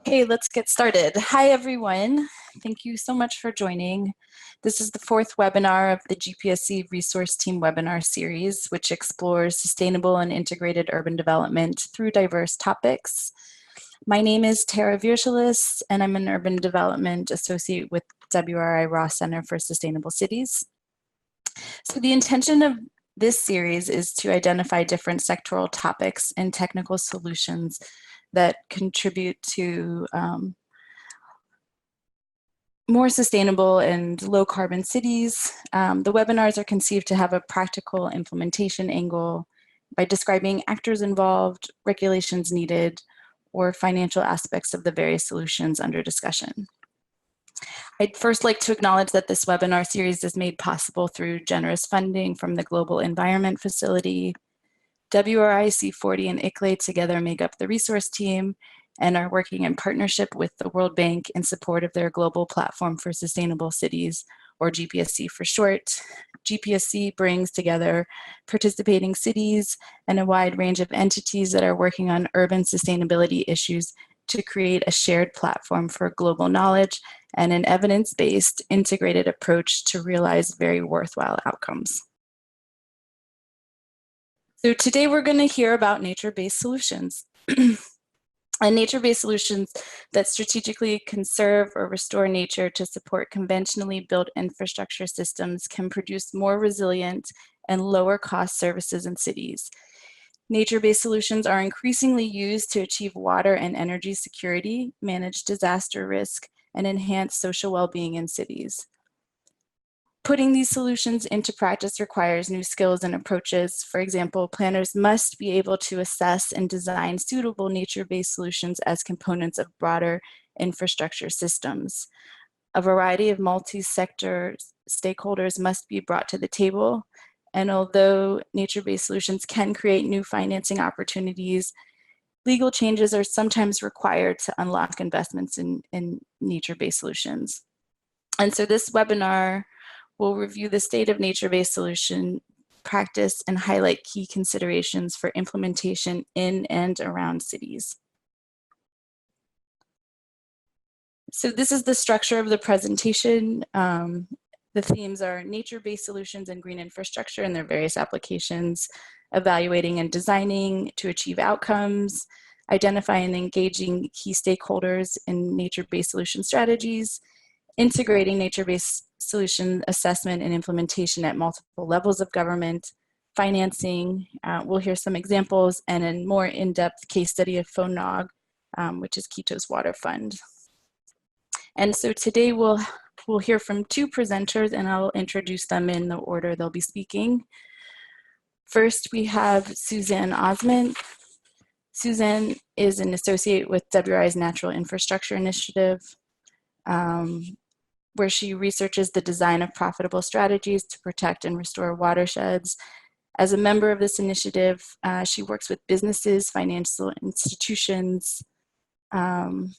Okay, let's get started. Hi, everyone. Thank you so much for joining. This is the fourth webinar of the GPSC Resource Team webinar series, which explores sustainable and integrated urban development through diverse topics. My name is Tara Virtualis, and I'm an Urban Development Associate with WRI Ross Center for Sustainable Cities. So the intention of this series is to identify different sectoral topics and technical solutions that contribute to more sustainable and low carbon cities. The webinars are conceived to have a practical implementation angle by describing actors involved, regulations needed, or financial aspects of the various solutions under discussion. I'd first like to acknowledge that this webinar series is made possible through generous funding from the Global Environment Facility. WRI, C40, and ICLE together make up the resource team and are working in partnership with the World Bank in support of their Global Platform for Sustainable Cities, or GPSC for short. GPSC brings together participating cities and a wide range of entities that are working on urban sustainability issues to create a shared platform for global knowledge and an evidence-based integrated approach to realize very worthwhile outcomes. So today we're going to hear about nature-based solutions. And nature-based solutions that strategically conserve or restore nature to support conventionally built infrastructure systems can produce more resilient and lower cost services in cities. Nature-based solutions are increasingly used to achieve water and energy security, manage disaster risk, and enhance social well-being in cities. Putting these solutions into practice requires new skills and approaches. For example, planners must be able to assess and design suitable nature-based solutions as components of broader infrastructure systems. A variety of multi-sector stakeholders must be brought to the table, and although nature-based solutions can create new financing opportunities, legal changes are sometimes required to unlock investments in nature-based solutions. And so this webinar will review the state of nature-based solution practice and highlight key considerations for implementation in and around cities. So this is the structure of the presentation. The themes are nature-based solutions and green infrastructure and their various applications, evaluating and designing to achieve outcomes, identifying and engaging key stakeholders in nature-based solution strategies, integrating nature-based solution assessment and implementation at multiple levels of government, financing, we'll hear some examples, and a more in-depth case study of FONOG, which is Quito's water fund. And so today we'll hear from two presenters, and I'll introduce them in the order they'll be speaking. First, we have Suzanne Osment. Suzanne is an associate with WRI's Natural Infrastructure Initiative, where she researches the design of profitable strategies to protect and restore watersheds. As a member of this initiative, she works with businesses, financial institutions, and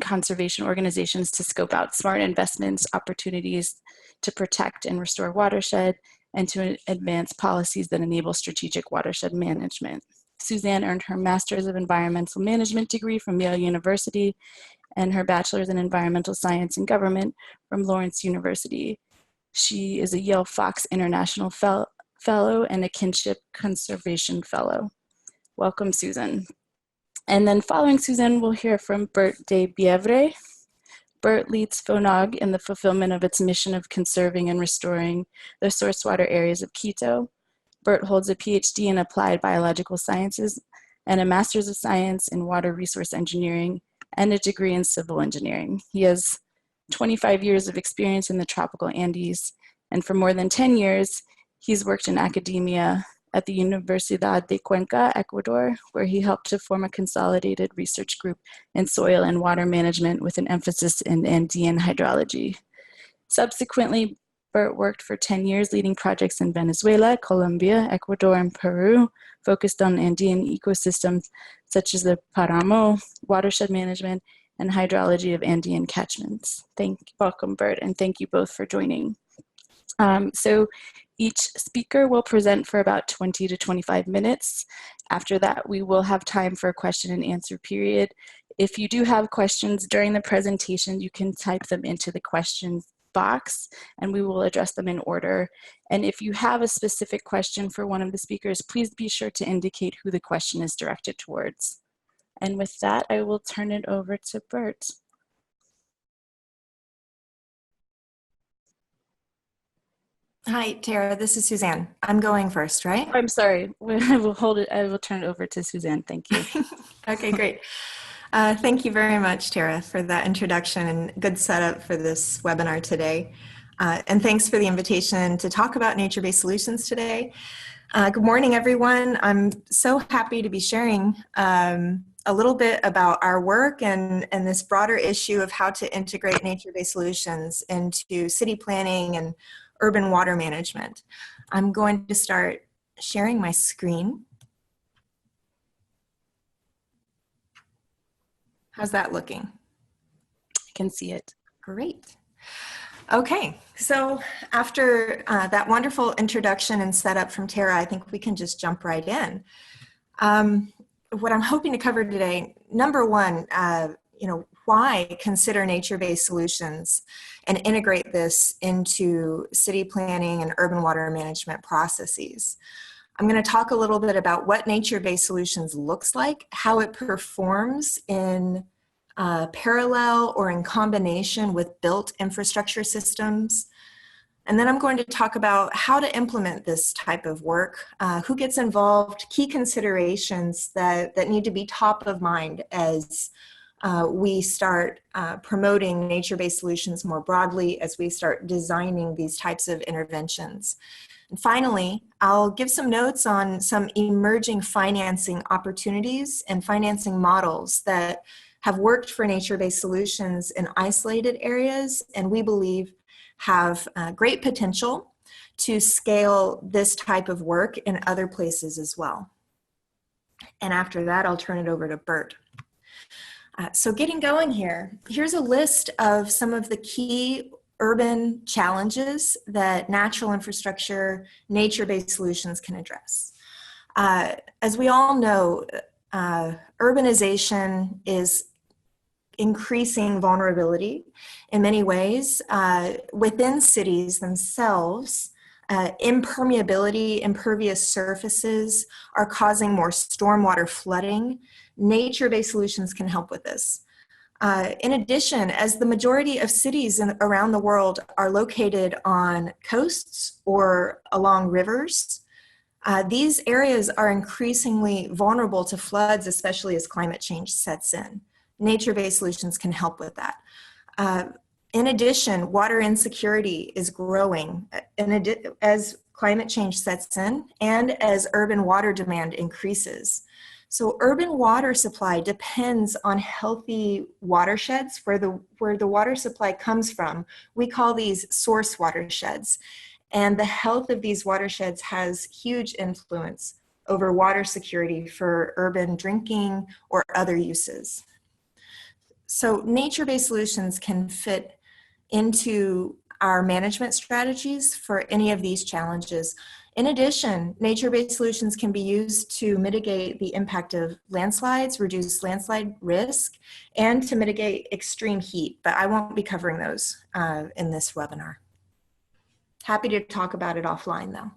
conservation organizations to scope out smart investments, opportunities to protect and restore watershed, and to advance policies that enable strategic watershed management. Suzanne earned her Master's of Environmental Management degree from Yale University and her Bachelor's in Environmental Science and Government from Lawrence University. She is a Yale Fox International Fellow and a Kinship Conservation Fellow. Welcome, Susan. And then following Susan, we'll hear from Bert de Bievre. Bert leads FONOG in the fulfillment of its mission of conserving and restoring the source water areas of Quito. Bert holds a PhD in Applied Biological Sciences and a Master's of Science in Water Resource Engineering and a degree in Civil Engineering. He has 25 years of experience in the tropical Andes, and for more than 10 years, he's worked in academia at the Universidad de Cuenca, Ecuador, where he helped to form a consolidated research group in soil and water management with an emphasis in Andean hydrology. Subsequently, Bert worked for 10 years leading projects in Venezuela, Colombia, Ecuador, and Peru, focused on Andean ecosystems such as the Paramo, watershed management, and hydrology of Andean catchments. Welcome, Bert, and thank you both for joining. So Each speaker will present for about 20 to 25 minutes. After that, we will have time for a question and answer period. If you do have questions during the presentation, you can type them into the questions box and we will address them in order. And if you have a specific question for one of the speakers, please be sure to indicate who the question is directed towards. And with that, I will turn it over to Bert. Hi, Tara, this is Suzanne. I'm going first, right? I'm sorry, I will turn it over to Suzanne, thank you. Okay, great. Thank you very much, Tara, for that introduction and good setup for this webinar today. And thanks for the invitation to talk about nature-based solutions today. Good morning, everyone. I'm so happy to be sharing a little bit about our work and this broader issue of how to integrate nature-based solutions into city planning and urban water management. I'm going to start sharing my screen. How's that looking? I can see it. Great. Okay, so after that wonderful introduction and setup from Tara, I think we can just jump right in. What I'm hoping to cover today, number one, why consider nature-based solutions and integrate this into city planning and urban water management processes. I'm going to talk a little bit about what nature-based solutions looks like, how it performs in parallel or in combination with built infrastructure systems. And then I'm going to talk about how to implement this type of work, who gets involved, key considerations that need to be top of mind as we start promoting nature-based solutions more broadly, as we start designing these types of interventions. And finally, I'll give some notes on some emerging financing opportunities and financing models that have worked for nature-based solutions in isolated areas, and we believe have great potential to scale this type of work in other places as well. And after that, I'll turn it over to Bert. So getting going here, here's a list of some of the key urban challenges that natural infrastructure, nature-based solutions can address. As we all know, urbanization is increasing vulnerability in many ways. Within cities themselves, impervious surfaces are causing more stormwater flooding. Nature-based solutions can help with this. In addition, as the majority of cities around the world are located on coasts or along rivers, these areas are increasingly vulnerable to floods, especially as climate change sets in. Nature-based solutions can help with that. In addition, water insecurity is growing as climate change sets in and as urban water demand increases. So urban water supply depends on healthy watersheds where the water supply comes from. We call these source watersheds. And the health of these watersheds has huge influence over water security for urban drinking or other uses. So nature-based solutions can fit into our management strategies for any of these challenges. In addition, nature-based solutions can be used to mitigate the impact of landslides, reduce landslide risk, and to mitigate extreme heat, but I won't be covering those in this webinar. Happy to talk about it offline though.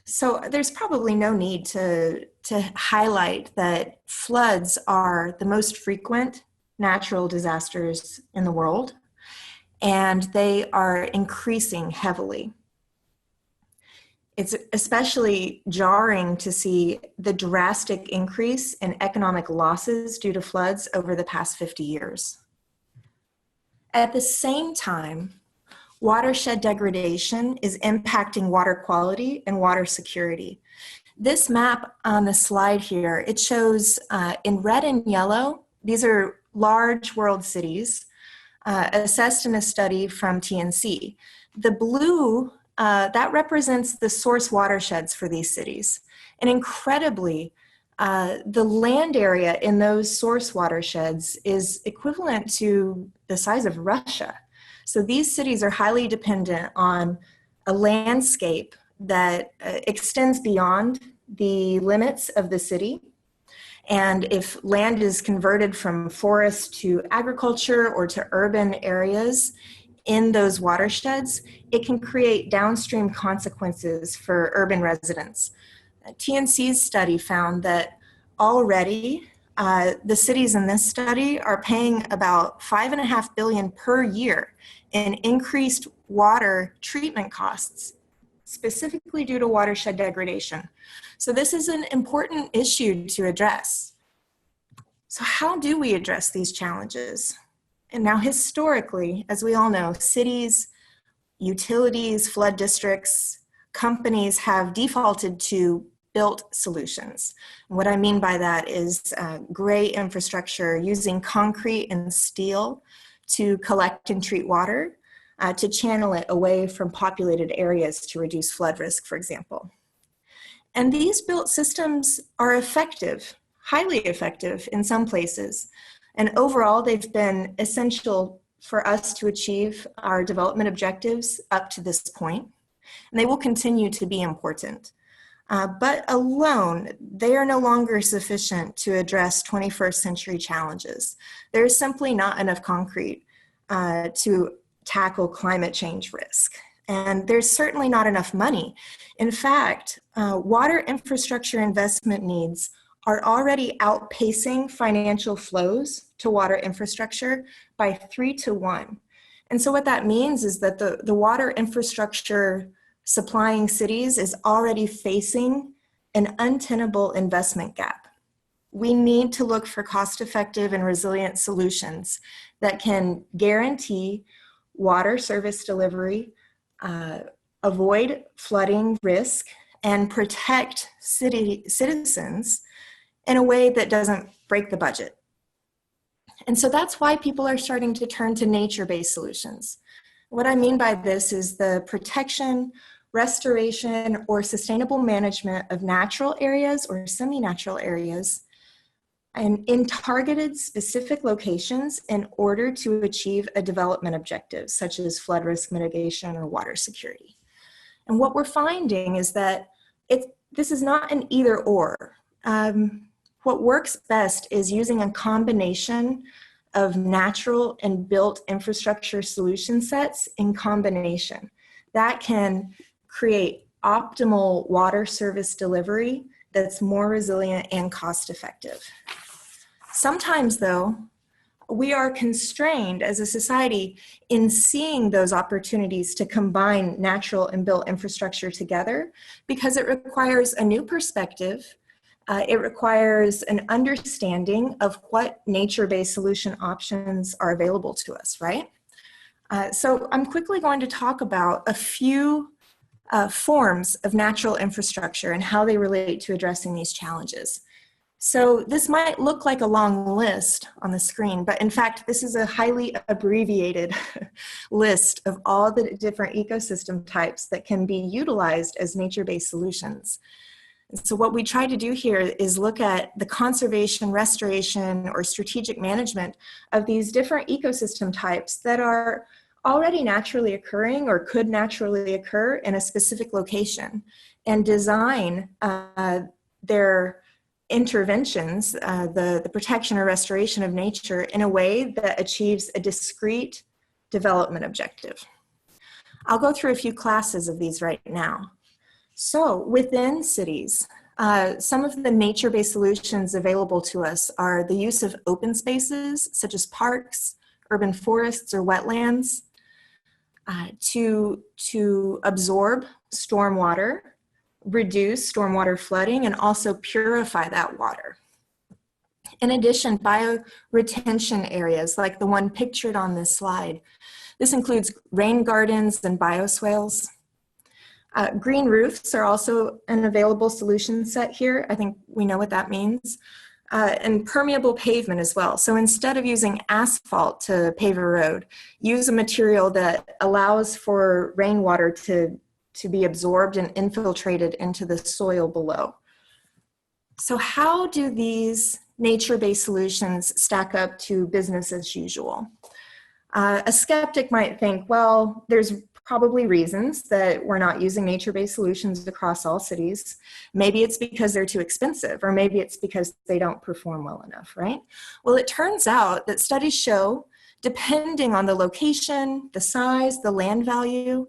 So there's probably no need to highlight that floods are the most frequent natural disasters in the world, and they are increasing heavily. It's especially jarring to see the drastic increase in economic losses due to floods over the past 50 years. At the same time, watershed degradation is impacting water quality and water security. This map on the slide here, it shows in red and yellow, these are large world cities assessed in a study from TNC. The blue, that represents the source watersheds for these cities. And incredibly, the land area in those source watersheds is equivalent to the size of Russia. So these cities are highly dependent on a landscape that extends beyond the limits of the city. And if land is converted from forest to agriculture or to urban areas in those watersheds, it can create downstream consequences for urban residents. TNC's study found that already the cities in this study are paying about $5.5 billion per year in increased water treatment costs, specifically due to watershed degradation. So this is an important issue to address. So how do we address these challenges? And now historically, as we all know, cities, utilities, flood districts, companies have defaulted to built solutions. And what I mean by that is gray infrastructure using concrete and steel to collect and treat water, to channel it away from populated areas to reduce flood risk, for example. And these built systems are effective, highly effective in some places. And overall, they've been essential for us to achieve our development objectives up to this point. And they will continue to be important. But alone, they are no longer sufficient to address 21st century challenges. There is simply not enough concrete to tackle climate change risk. And there's certainly not enough money. In fact, water infrastructure investment needs are already outpacing financial flows to water infrastructure by 3 to 1. And so what that means is that the water infrastructure supplying cities is already facing an untenable investment gap. We need to look for cost-effective and resilient solutions that can guarantee water service delivery, avoid flooding risk, and protect citizens in a way that doesn't break the budget. And so that's why people are starting to turn to nature-based solutions. What I mean by this is the protection, restoration, or sustainable management of natural areas or semi-natural areas and in targeted specific locations in order to achieve a development objective, such as flood risk mitigation or water security. And what we're finding is that this is not an either or. What works best is using a combination of natural and built infrastructure solution sets in combination. That can create optimal water service delivery that's more resilient and cost effective. Sometimes though, we are constrained as a society in seeing those opportunities to combine natural and built infrastructure together because it requires a new perspective. It requires an understanding of what nature-based solution options are available to us, right? So I'm quickly going to talk about a few forms of natural infrastructure and how they relate to addressing these challenges. So this might look like a long list on the screen, but in fact, this is a highly abbreviated list of all the different ecosystem types that can be utilized as nature-based solutions. So what we try to do here is look at the conservation, restoration, or strategic management of these different ecosystem types that are already naturally occurring or could naturally occur in a specific location and design their interventions, the protection or restoration of nature in a way that achieves a discrete development objective. I'll go through a few classes of these right now. So within cities, some of the nature-based solutions available to us are the use of open spaces, such as parks, urban forests, or wetlands, to absorb stormwater, reduce stormwater flooding, and also purify that water. In addition, bioretention areas like the one pictured on this slide. This includes rain gardens and bioswales. Green roofs are also an available solution set here. I think we know what that means. And permeable pavement as well. So instead of using asphalt to pave a road, use a material that allows for rainwater to be absorbed and infiltrated into the soil below. So how do these nature-based solutions stack up to business as usual? A skeptic might think, well, there's probably reasons that we're not using nature-based solutions across all cities. Maybe it's because they're too expensive, or maybe it's because they don't perform well enough, right? Well, it turns out that studies show, depending on the location, the size, the land value,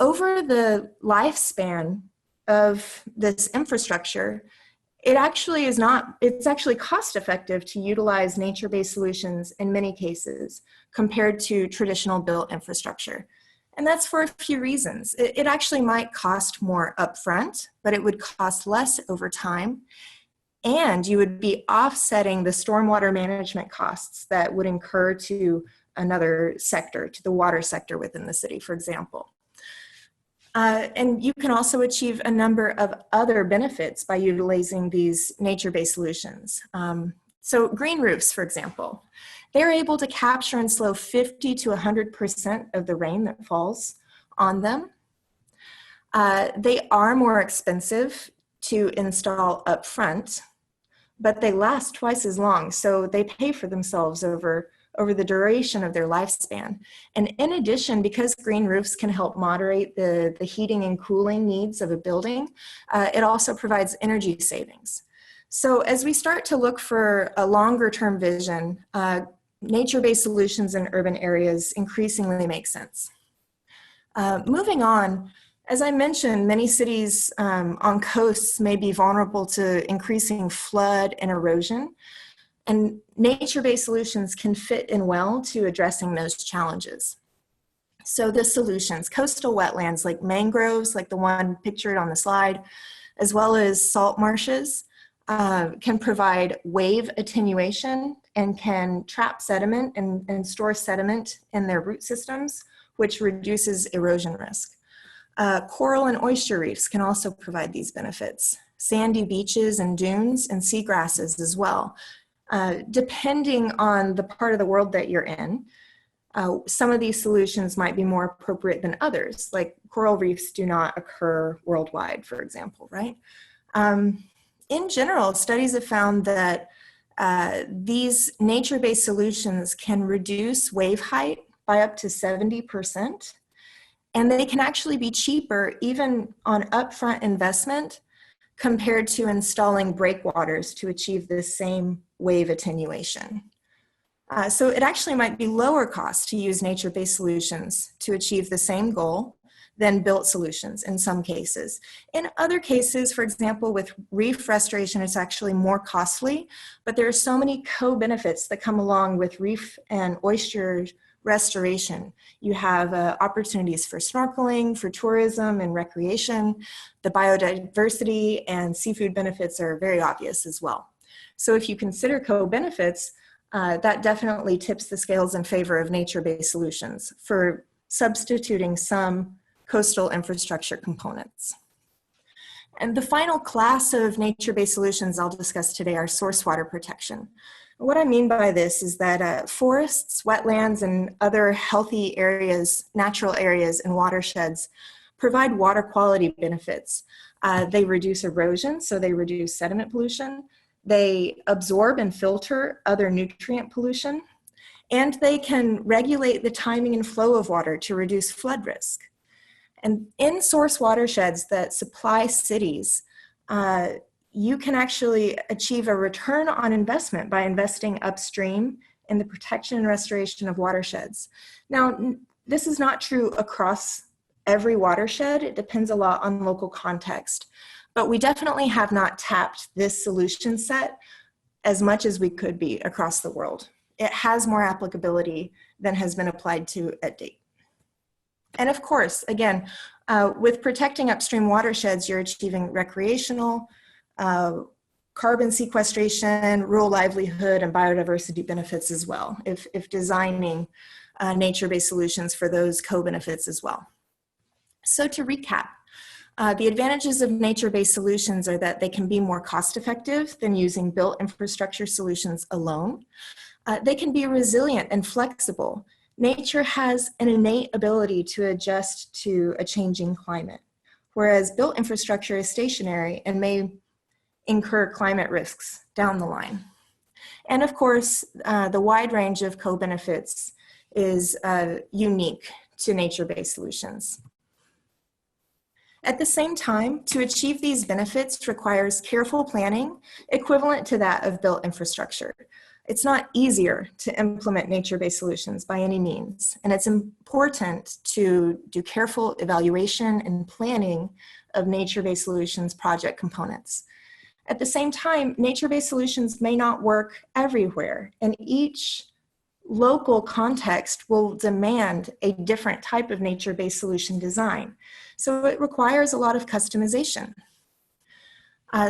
over the lifespan of this infrastructure, it's actually cost effective to utilize nature-based solutions in many cases compared to traditional built infrastructure. And that's for a few reasons. It actually might cost more upfront, but it would cost less over time. And you would be offsetting the stormwater management costs that would incur to another sector, to the water sector within the city, for example. And you can also achieve a number of other benefits by utilizing these nature-based solutions. So green roofs, for example, they're able to capture and slow 50 to 100% of the rain that falls on them. They are more expensive to install up front, but they last twice as long, so they pay for themselves over the duration of their lifespan. And in addition, because green roofs can help moderate the heating and cooling needs of a building, it also provides energy savings. So as we start to look for a longer term vision, nature-based solutions in urban areas increasingly make sense. Moving on, as I mentioned, many cities on coasts may be vulnerable to increasing flood and erosion, and nature-based solutions can fit in well to addressing those challenges. So the solutions, coastal wetlands like mangroves, like the one pictured on the slide, as well as salt marshes, can provide wave attenuation and can trap sediment and store sediment in their root systems, which reduces erosion risk. Coral and oyster reefs can also provide these benefits. Sandy beaches and dunes and seagrasses as well. Depending on the part of the world that you're in, some of these solutions might be more appropriate than others, like coral reefs do not occur worldwide, for example, right? In general, studies have found that these nature-based solutions can reduce wave height by up to 70%. And they can actually be cheaper even on upfront investment compared to installing breakwaters to achieve the same wave attenuation. So it actually might be lower cost to use nature-based solutions to achieve the same goal than built solutions in some cases. In other cases, for example, with reef restoration, it's actually more costly, but there are so many co-benefits that come along with reef and oyster restoration. You have opportunities for snorkeling, for tourism and recreation. The biodiversity and seafood benefits are very obvious as well. So if you consider co-benefits, that definitely tips the scales in favor of nature-based solutions for substituting some coastal infrastructure components. And the final class of nature-based solutions I'll discuss today are source water protection. What I mean by this is that forests, wetlands, and other healthy areas, natural areas and watersheds provide water quality benefits. They reduce erosion, so they reduce sediment pollution. They absorb and filter other nutrient pollution, and they can regulate the timing and flow of water to reduce flood risk. And in source watersheds that supply cities, you can actually achieve a return on investment by investing upstream in the protection and restoration of watersheds. Now, this is not true across every watershed. It depends a lot on local context, but we definitely have not tapped this solution set as much as we could be across the world. It has more applicability than has been applied to at date. And of course, again, with protecting upstream watersheds, you're achieving recreational, carbon sequestration, rural livelihood, and biodiversity benefits as well, if designing nature-based solutions for those co-benefits as well. So to recap, the advantages of nature-based solutions are that they can be more cost-effective than using built infrastructure solutions alone. They can be resilient and flexible. Nature has an innate ability to adjust to a changing climate, whereas built infrastructure is stationary and may incur climate risks down the line. And of course, the wide range of co-benefits is unique to nature-based solutions. At the same time, to achieve these benefits requires careful planning equivalent to that of built infrastructure. It's not easier to implement nature-based solutions by any means, and it's important to do careful evaluation and planning of nature-based solutions project components. At the same time, nature-based solutions may not work everywhere, and each local context will demand a different type of nature-based solution design. So it requires a lot of customization.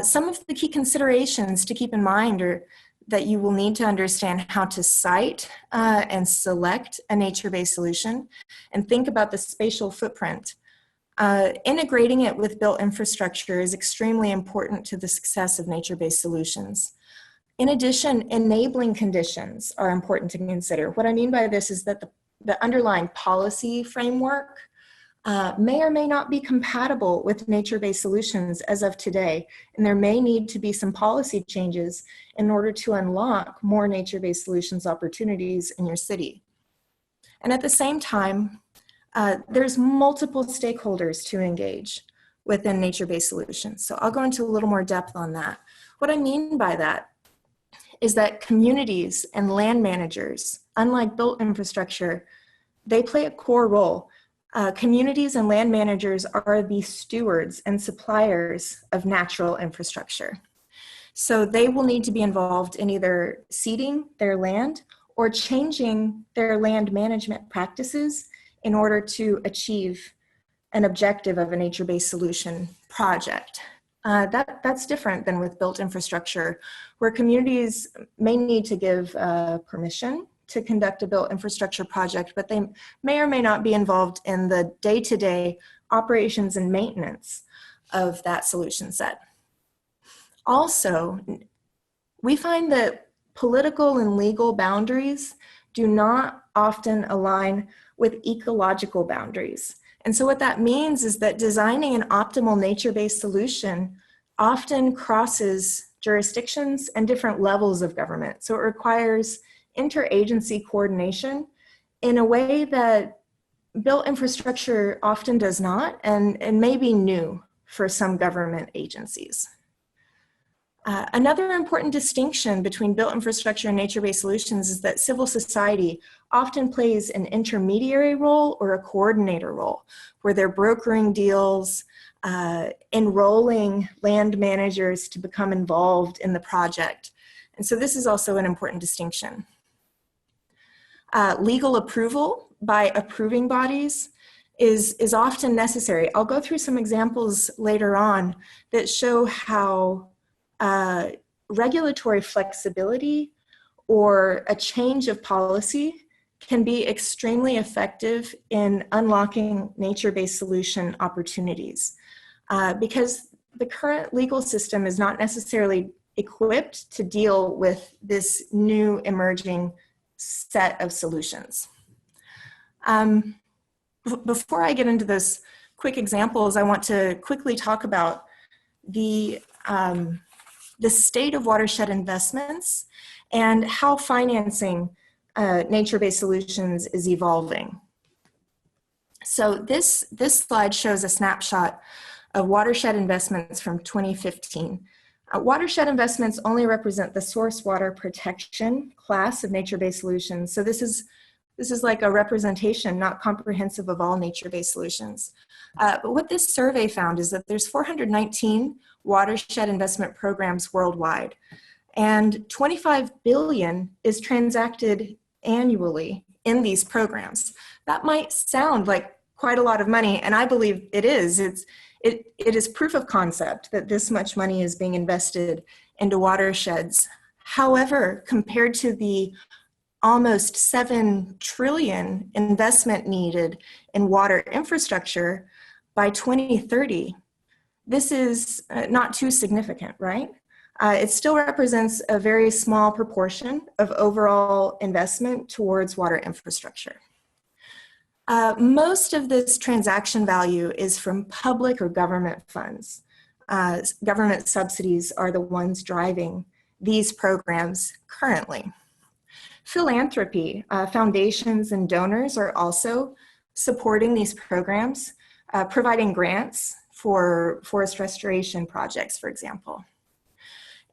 Some of the key considerations to keep in mind are that you will need to understand how to site and select a nature-based solution and think about the spatial footprint. Integrating it with built infrastructure is extremely important to the success of nature-based solutions. In addition, enabling conditions are important to consider. What I mean by this is that the underlying policy framework may or may not be compatible with nature-based solutions as of today, and there may need to be some policy changes in order to unlock more nature-based solutions opportunities in your city. And at the same time, there's multiple stakeholders to engage within nature-based solutions. So I'll go into a little more depth on that. What I mean by that is that communities and land managers, unlike built infrastructure, they play a core role. Communities and land managers are the stewards and suppliers of natural infrastructure. So they will need to be involved in either seeding their land or changing their land management practices in order to achieve an objective of a nature-based solution project. That's different than with built infrastructure, where communities may need to give permission to conduct a built infrastructure project, but they may or may not be involved in the day-to-day operations and maintenance of that solution set. Also, we find that political and legal boundaries do not often align with ecological boundaries. And so what that means is that designing an optimal nature-based solution often crosses jurisdictions and different levels of government. So it requires interagency coordination in a way that built infrastructure often does not and may be new for some government agencies. Another important distinction between built infrastructure and nature-based solutions is that civil society often plays an intermediary role or a coordinator role, where they're brokering deals, enrolling land managers to become involved in the project. And so this is also an important distinction. Legal approval by approving bodies is often necessary. I'll go through some examples later on that show how regulatory flexibility or a change of policy can be extremely effective in unlocking nature-based solution opportunities because the current legal system is not necessarily equipped to deal with this new emerging set of solutions. Before I get into those quick examples, I want to quickly talk about the state of watershed investments and how financing nature-based solutions is evolving. So this slide shows a snapshot of watershed investments from 2015. Watershed investments only represent the source water protection class of nature-based solutions. So this is like a representation, not comprehensive of all nature-based solutions. But what this survey found is that there's 419 watershed investment programs worldwide, and 25 billion is transacted annually in these programs. That might sound like quite a lot of money, and I believe it is. It is proof of concept that this much money is being invested into watersheds. However, compared to the almost 7 trillion investment needed in water infrastructure by 2030, this is not too significant, right? It still represents a very small proportion of overall investment towards water infrastructure. Most of this transaction value is from public or government funds. Government subsidies are the ones driving these programs currently. Philanthropy, foundations and donors are also supporting these programs, providing grants for forest restoration projects, for example.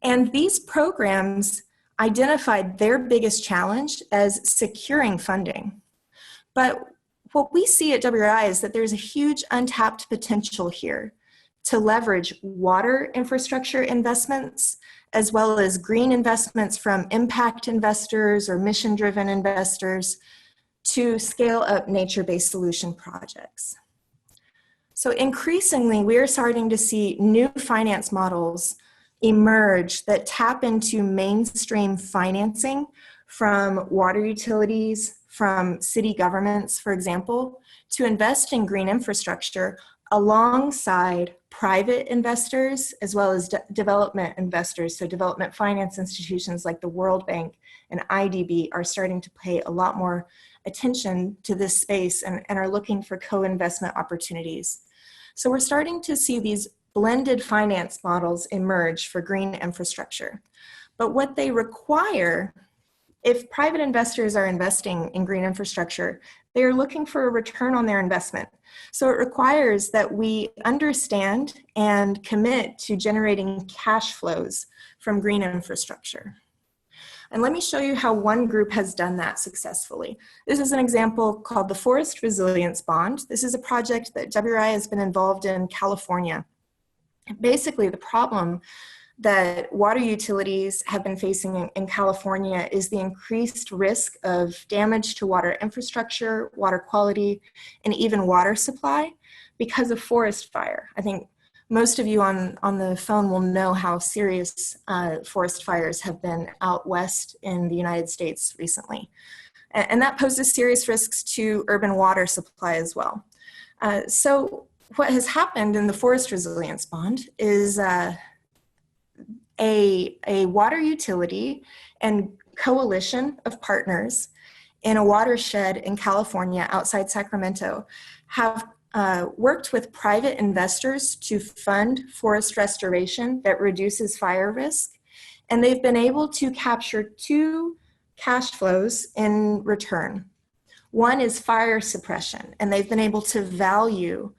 And these programs identified their biggest challenge as securing funding. But what we see at WRI is that there's a huge untapped potential here to leverage water infrastructure investments, as well as green investments from impact investors or mission-driven investors to scale up nature-based solution projects. So increasingly, we're starting to see new finance models emerge that tap into mainstream financing from water utilities, from city governments, for example, to invest in green infrastructure alongside private investors as well as development investors. So development finance institutions like the World Bank and IDB are starting to pay a lot more attention to this space and are looking for co-investment opportunities. So we're starting to see these blended finance models emerge for green infrastructure. But what they require, if private investors are investing in green infrastructure, they are looking for a return on their investment. So it requires that we understand and commit to generating cash flows from green infrastructure. And let me show you how one group has done that successfully. This is an example called the Forest Resilience Bond. This is a project that WRI has been involved in California. Basically, the problem that water utilities have been facing in California is the increased risk of damage to water infrastructure, water quality, and even water supply because of forest fire. I think most of you on the phone will know how serious forest fires have been out west in the United States recently. And that poses serious risks to urban water supply as well. So what has happened in the Forest Resilience Bond is a water utility and coalition of partners in a watershed in California outside Sacramento have worked with private investors to fund forest restoration that reduces fire risk. And they've been able to capture two cash flows in return. One is fire suppression, and they've been able to value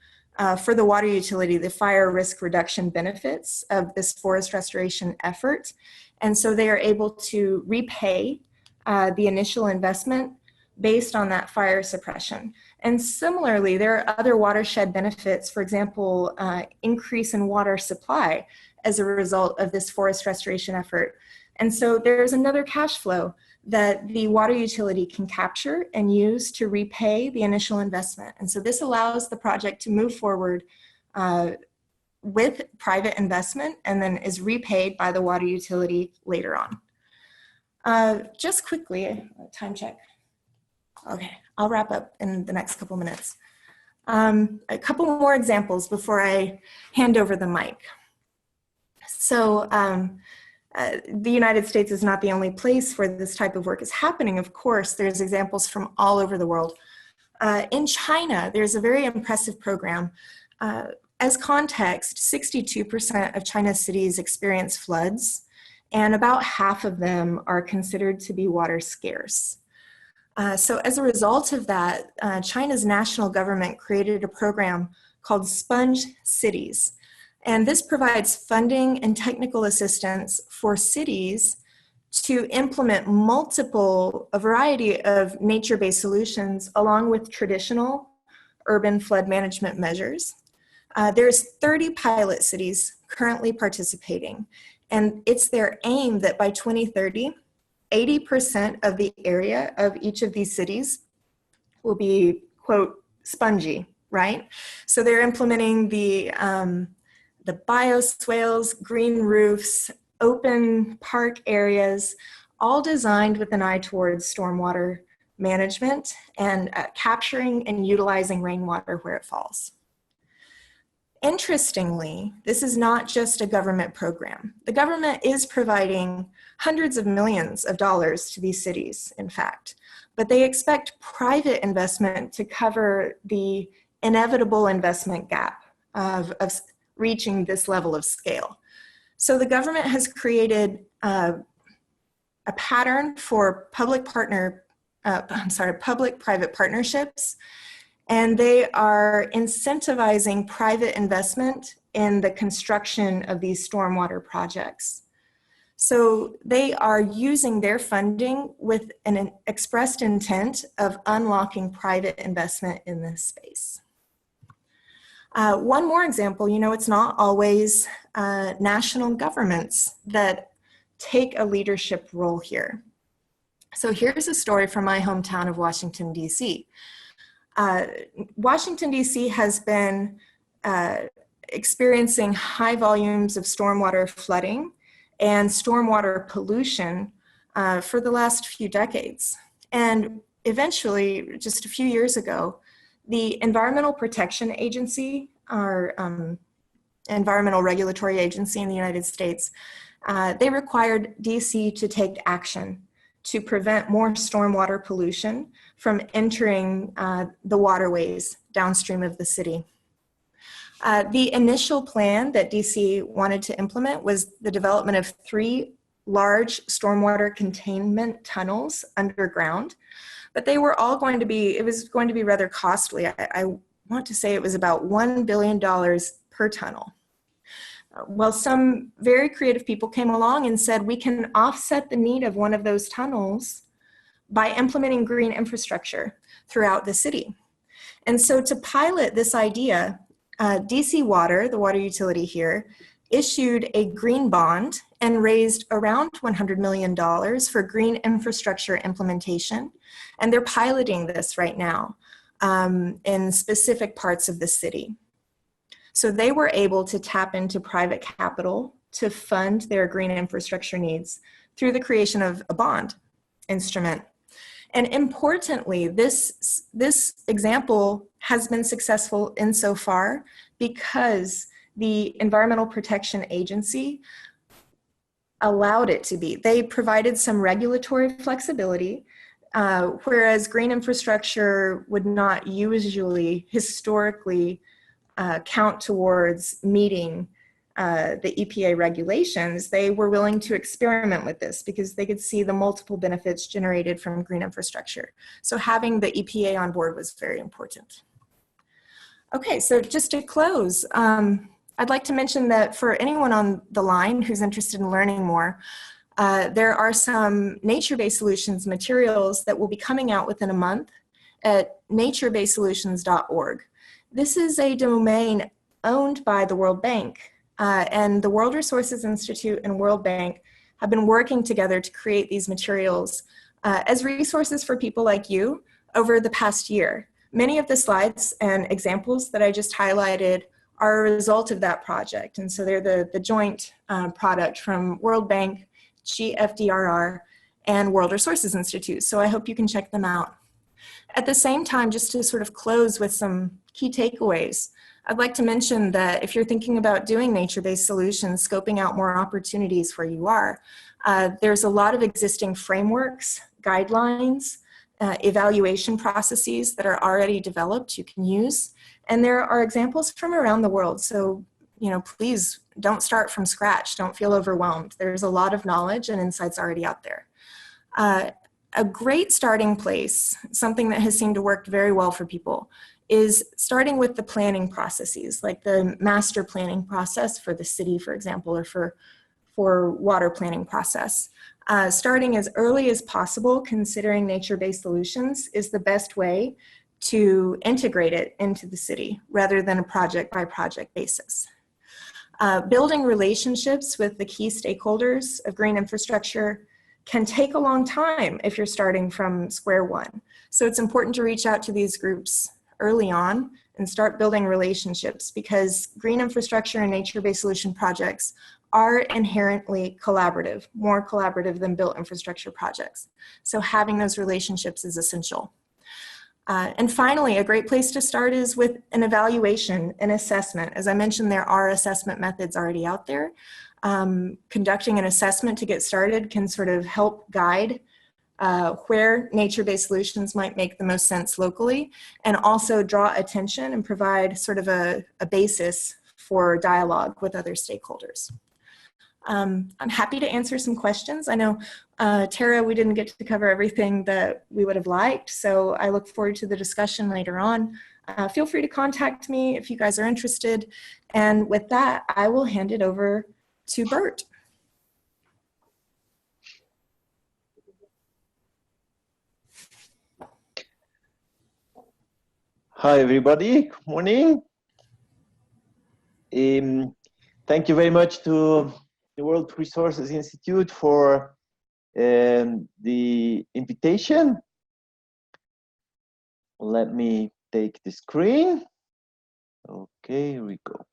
for the water utility the fire risk reduction benefits of this forest restoration effort. And so they are able to repay the initial investment based on that fire suppression. And similarly, there are other watershed benefits, for example, increase in water supply as a result of this forest restoration effort. And so there's another cash flow that the water utility can capture and use to repay the initial investment. And so this allows the project to move forward with private investment and then is repaid by the water utility later on. Just quickly, time check. Okay, I'll wrap up in the next couple minutes. A couple more examples before I hand over the mic. So the United States is not the only place where this type of work is happening. Of course, there's examples from all over the world. In China, there's a very impressive program. As context, 62% of China's cities experience floods, and about half of them are considered to be water scarce. So as a result of that, China's national government created a program called Sponge Cities. And this provides funding and technical assistance for cities to implement a variety of nature-based solutions along with traditional urban flood management measures. There's 30 pilot cities currently participating, and it's their aim that by 2030, 80% of the area of each of these cities will be, quote, spongy, right? So they're implementing the bioswales, green roofs, open park areas, all designed with an eye towards stormwater management and capturing and utilizing rainwater where it falls. Interestingly, this is not just a government program. The government is providing hundreds of millions of dollars to these cities, in fact, but they expect private investment to cover the inevitable investment gap of reaching this level of scale. So the government has created a pattern for public-private partnerships, and they are incentivizing private investment in the construction of these stormwater projects. So they are using their funding with an expressed intent of unlocking private investment in this space. One more example, it's not always national governments that take a leadership role here. So here's a story from my hometown of Washington, D.C. Washington, D.C. has been experiencing high volumes of stormwater flooding and stormwater pollution for the last few decades. And eventually, just a few years ago, the Environmental Protection Agency, our environmental regulatory agency in the United States, they required DC to take action to prevent more stormwater pollution from entering the waterways downstream of the city. The initial plan that DC wanted to implement was the development of 3 large stormwater containment tunnels underground, but they were all going to be, it was going to be rather costly. I want to say it was about $1 billion per tunnel. Well, some very creative people came along and said, we can offset the need of one of those tunnels by implementing green infrastructure throughout the city. And so to pilot this idea, DC Water, the water utility here, issued a green bond and raised around $100 million for green infrastructure implementation. And they're piloting this right now in specific parts of the city. So they were able to tap into private capital to fund their green infrastructure needs through the creation of a bond instrument. And importantly, this example has been successful insofar because the Environmental Protection Agency allowed it to be. They provided some regulatory flexibility, whereas green infrastructure would not usually historically count towards meeting the EPA regulations. They were willing to experiment with this because they could see the multiple benefits generated from green infrastructure. So having the EPA on board was very important. Okay, so just to close, I'd like to mention that for anyone on the line who's interested in learning more, there are some nature-based solutions materials that will be coming out within a month at naturebasedsolutions.org. This is a domain owned by the World Bank, and the World Resources Institute and World Bank have been working together to create these materials as resources for people like you over the past year. Many of the slides and examples that I just highlighted are a result of that project, and so they're the joint product from World Bank, GFDRR, and World Resources Institute, so I hope you can check them out. At the same time, just to sort of close with some key takeaways, I'd like to mention that if you're thinking about doing nature-based solutions, scoping out more opportunities where you are, there's a lot of existing frameworks, guidelines, evaluation processes that are already developed you can use. And there are examples from around the world. So, please don't start from scratch. Don't feel overwhelmed. There's a lot of knowledge and insights already out there. A great starting place, something that has seemed to work very well for people, is starting with the planning processes, like the master planning process for the city, for example, or for water planning process. Starting as early as possible, considering nature-based solutions is the best way to integrate it into the city rather than a project-by-project basis. Building relationships with the key stakeholders of green infrastructure can take a long time if you're starting from square one. So it's important to reach out to these groups early on and start building relationships, because green infrastructure and nature-based solution projects are inherently collaborative, more collaborative than built infrastructure projects. So having those relationships is essential. And finally, a great place to start is with an evaluation, an assessment. As I mentioned, there are assessment methods already out there. Conducting an assessment to get started can sort of help guide where nature-based solutions might make the most sense locally, and also draw attention and provide sort of a basis for dialogue with other stakeholders. I'm happy to answer some questions. I know, Tara, we didn't get to cover everything that we would have liked, so I look forward to the discussion later on. Feel free to contact me if you guys are interested. And with that, I will hand it over to Bert. Hi, everybody. Good morning. Thank you very much to the World Resources Institute for the invitation. Let me take the screen. Okay, here we go.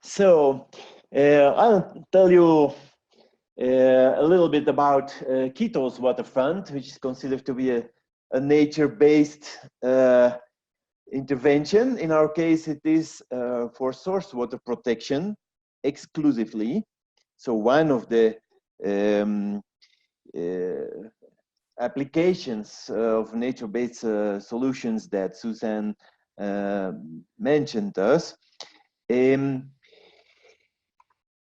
So I'll tell you a little bit about Quito's waterfront, which is considered to be a nature-based intervention. In our case, it is for source water protection exclusively. So one of the applications of nature-based solutions that Susan mentioned us.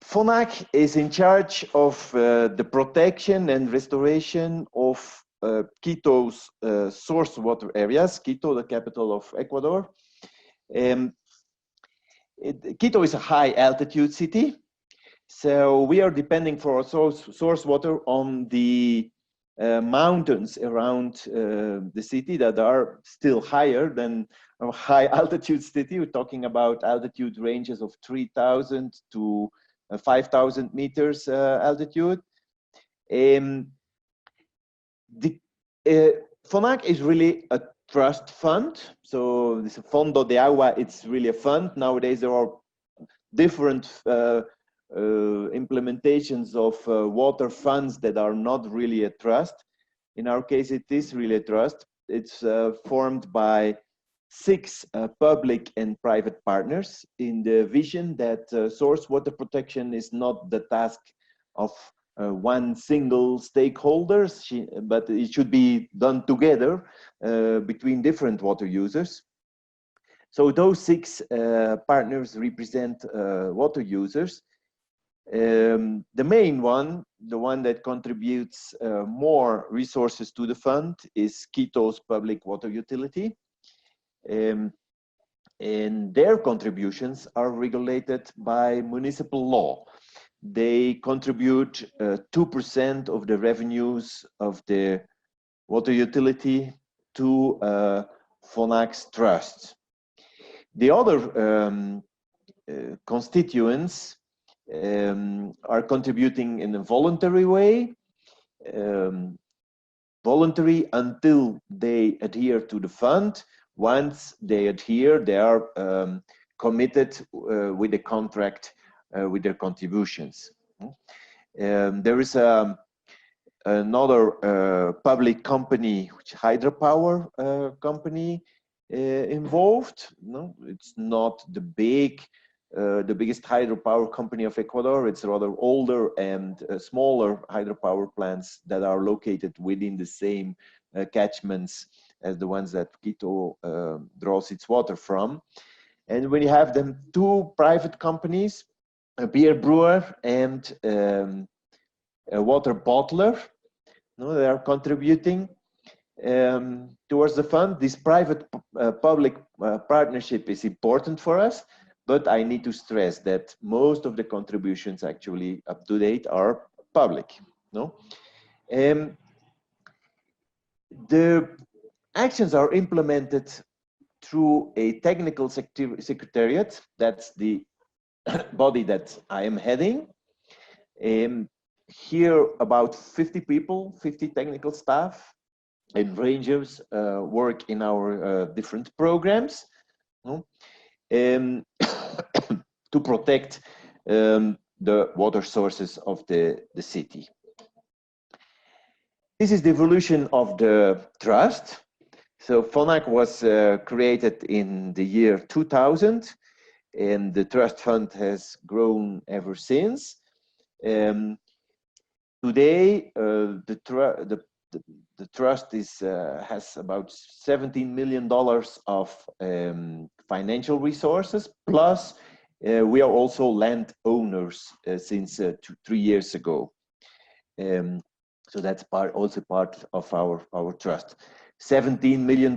FONAC is in charge of the protection and restoration of Quito's source water areas. Quito, the capital of Ecuador. Quito is a high altitude city, so we are depending for our source water on the mountains around the city that are still higher than a high altitude city. We're talking about altitude ranges of 3,000 to 5,000 meters altitude. The FONAC is really a trust fund. So this Fondo de Agua, it's really a fund. Nowadays there are different implementations of water funds that are not really a trust. In our case, it is really a trust. It's formed by 6 public and private partners in the vision that source water protection is not the task of one single stakeholder, but it should be done together between different water users. So those 6 partners represent water users. The main one, the one that contributes more resources to the fund, is Quito's public water utility. And their contributions are regulated by municipal law. They contribute 2% of the revenues of the water utility to FONAC's trust. The other constituents are contributing in a voluntary way, voluntary until they adhere to the fund. Once they adhere, they are committed with the contract with their contributions. There is another public company, which hydropower company involved. No, it's not the biggest hydropower company of Ecuador. It's rather older and smaller hydropower plants that are located within the same catchments as the ones that Quito draws its water from. And when you have them 2 private companies, a beer brewer and a water bottler, no, they are contributing towards the fund. This private public partnership is important for us, but I need to stress that most of the contributions actually up to date are public. No, the actions are implemented through a technical secretariat. That's the body that I am heading. Here about 50 people, 50 technical staff and rangers work in our different programs to protect the water sources of the city. This is the evolution of the trust. So FONAC was created in the year 2000, and the trust fund has grown ever since. Today, the trust has about $17 million of financial resources, plus we are also land owners since 3 years ago. So that's also part of our trust. $17 million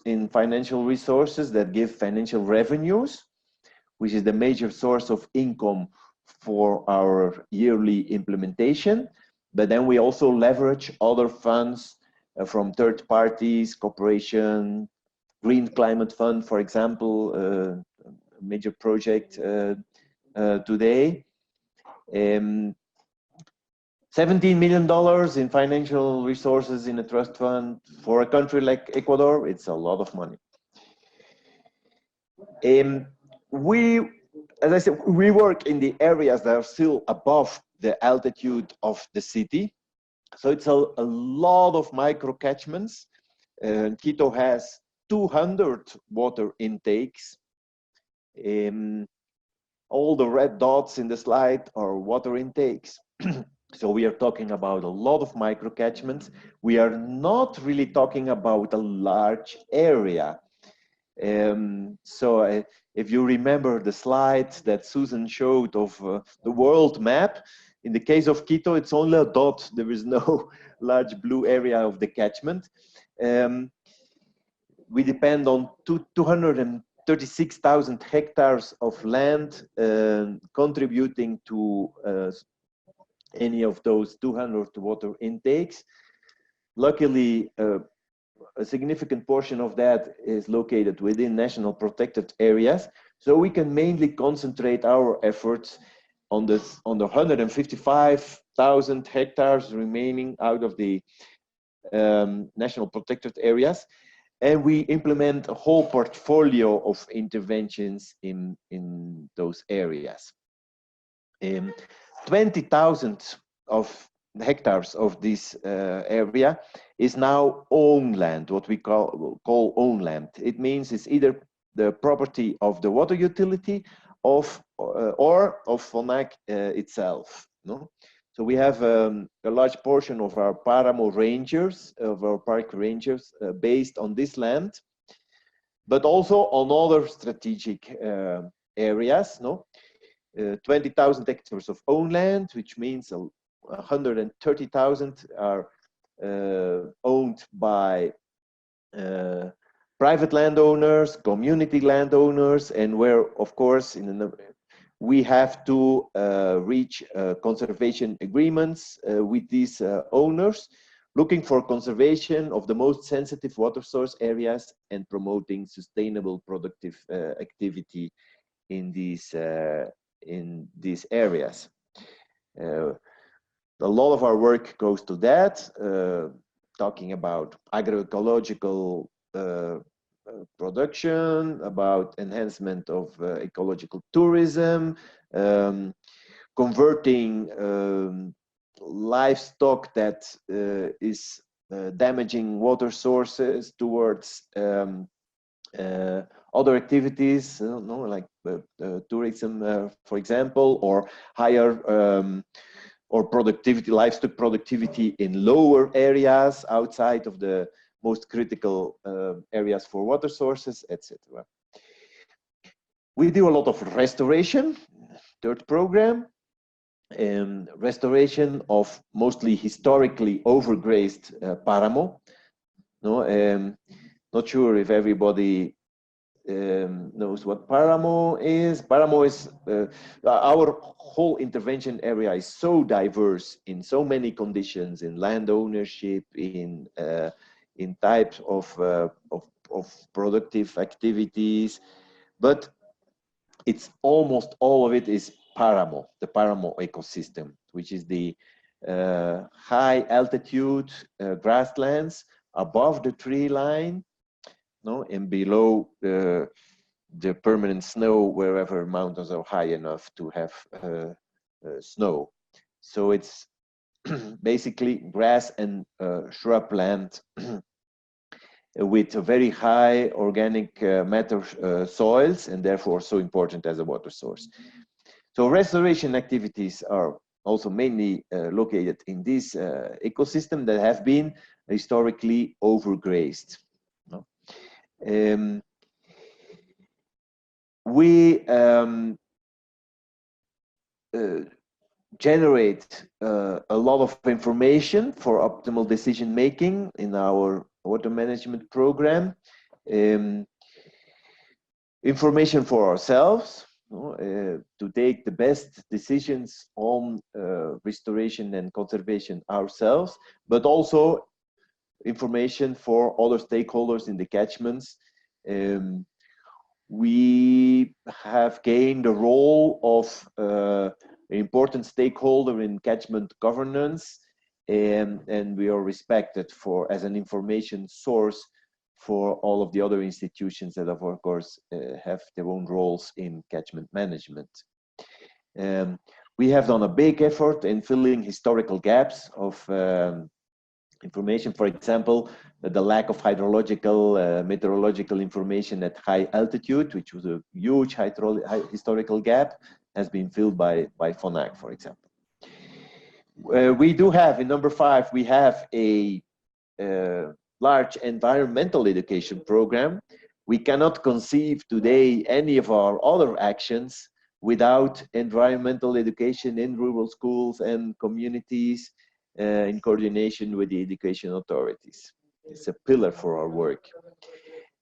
in financial resources that give financial revenues, which is the major source of income for our yearly implementation. But then we also leverage other funds from third parties, corporation, Green Climate Fund, for example, a major project today. $17 million in financial resources in a trust fund for a country like Ecuador, it's a lot of money. As I said, we work in the areas that are still above the altitude of the city. So it's a lot of micro catchments. Quito has 200 water intakes. All the red dots in the slide are water intakes. So we are talking about a lot of micro catchments. We are not really talking about a large area. If you remember the slide that Susan showed of the world map, in the case of Quito, it's only a dot. There is no large blue area of the catchment. We depend on 236,000 hectares of land contributing to any of those 200 water intakes. Luckily, a significant portion of that is located within national protected areas. So we can mainly concentrate our efforts on the 155,000 hectares remaining out of the national protected areas. And we implement a whole portfolio of interventions in those areas. 20,000 of hectares of this area is now own land, what we call own land. It means it's either the property of the water utility or of FONAC itself. No? So we have a large portion of our Paramo rangers, of our park rangers, based on this land, but also on other strategic areas. No, 20,000 hectares of own land, which means 130,000 are owned by private landowners, community landowners, and where, of course, we have to reach conservation agreements with these owners, looking for conservation of the most sensitive water source areas and promoting sustainable productive activity in these areas. A lot of our work goes to that, talking about agroecological production, about enhancement of ecological tourism, converting livestock that is damaging water sources towards other activities, like tourism, for example, or higher or productivity, livestock productivity in lower areas outside of the most critical areas for water sources, etc. We do a lot of restoration, third program, restoration of mostly historically overgrazed paramo. No, not sure if everybody knows what paramo is. Paramo is our whole intervention area is so diverse in so many conditions, in land ownership, in types of productive activities, but it's almost all of it is paramo, the paramo ecosystem, which is the high altitude grasslands above the tree line, no, and below the permanent snow wherever mountains are high enough to have snow. So it's basically grass and shrubland with a very high organic matter soils, and therefore so important as a water source. So restoration activities are also mainly located in this ecosystem that have been historically overgrazed. No? generate a lot of information for optimal decision making in our water management program. Information for ourselves, to take the best decisions on restoration and conservation ourselves, but also information for other stakeholders in the catchments. We have gained a role of an important stakeholder in catchment governance, and we are respected for as an information source for all of the other institutions that, of course, have their own roles in catchment management. We have done a big effort in filling historical gaps of information. For example, the lack of hydrological, meteorological information at high altitude, which was a huge historical gap, has been filled by FONAC, for example. We do have, in number 5, we have a large environmental education program. We cannot conceive today any of our other actions without environmental education in rural schools and communities in coordination with the education authorities. It's a pillar for our work.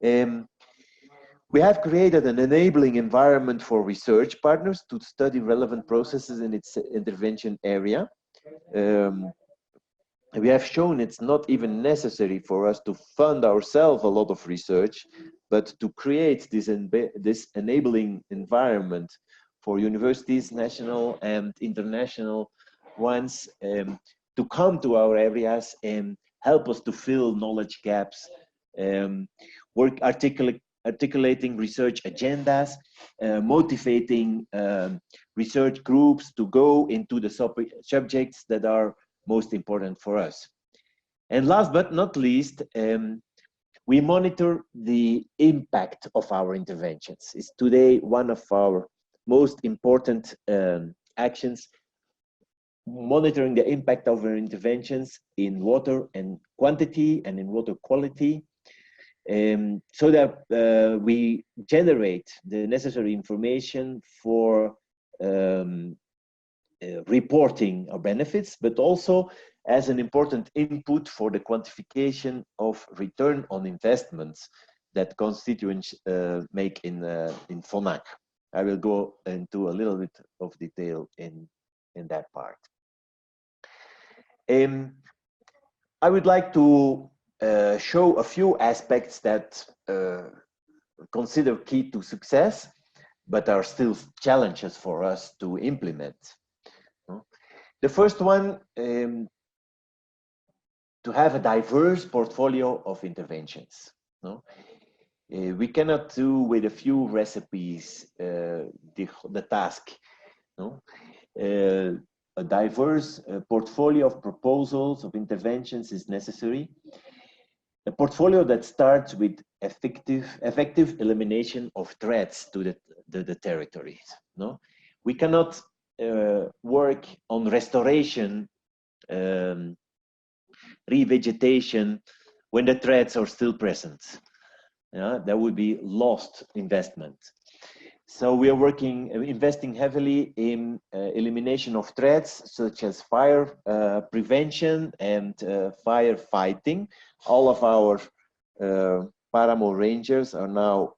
We have created an enabling environment for research partners to study relevant processes in its intervention area. We have shown it's not even necessary for us to fund ourselves a lot of research, but to create this enabling environment for universities, national and international ones, to come to our areas and help us to fill knowledge gaps, work articulating research agendas, motivating research groups to go into the subjects that are most important for us. And last but not least, we monitor the impact of our interventions. It's today one of our most important actions, monitoring the impact of our interventions in water and quantity and in water quality, so that we generate the necessary information for reporting our benefits, but also as an important input for the quantification of return on investments that constituents make in FONAC. I will go into a little bit of detail in that part. I would like to show a few aspects that consider key to success, but are still challenges for us to implement. The first one, to have a diverse portfolio of interventions. We cannot do with a few recipes the task. A diverse portfolio of proposals, of interventions is necessary. A portfolio that starts with effective elimination of threats to the territories. We cannot work on restoration, revegetation, when the threats are still present. That would be lost investment. So we are investing heavily in elimination of threats such as fire prevention and firefighting. All of our Paramo Rangers are now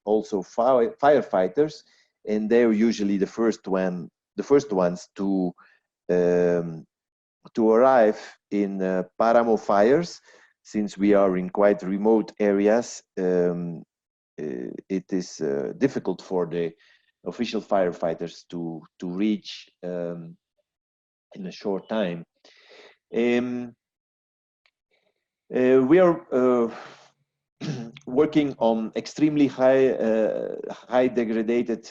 also firefighters, and they're usually the first ones to arrive in Paramo fires. Since we are in quite remote areas, it is difficult for the official firefighters to reach in a short time. We are working on extremely high degraded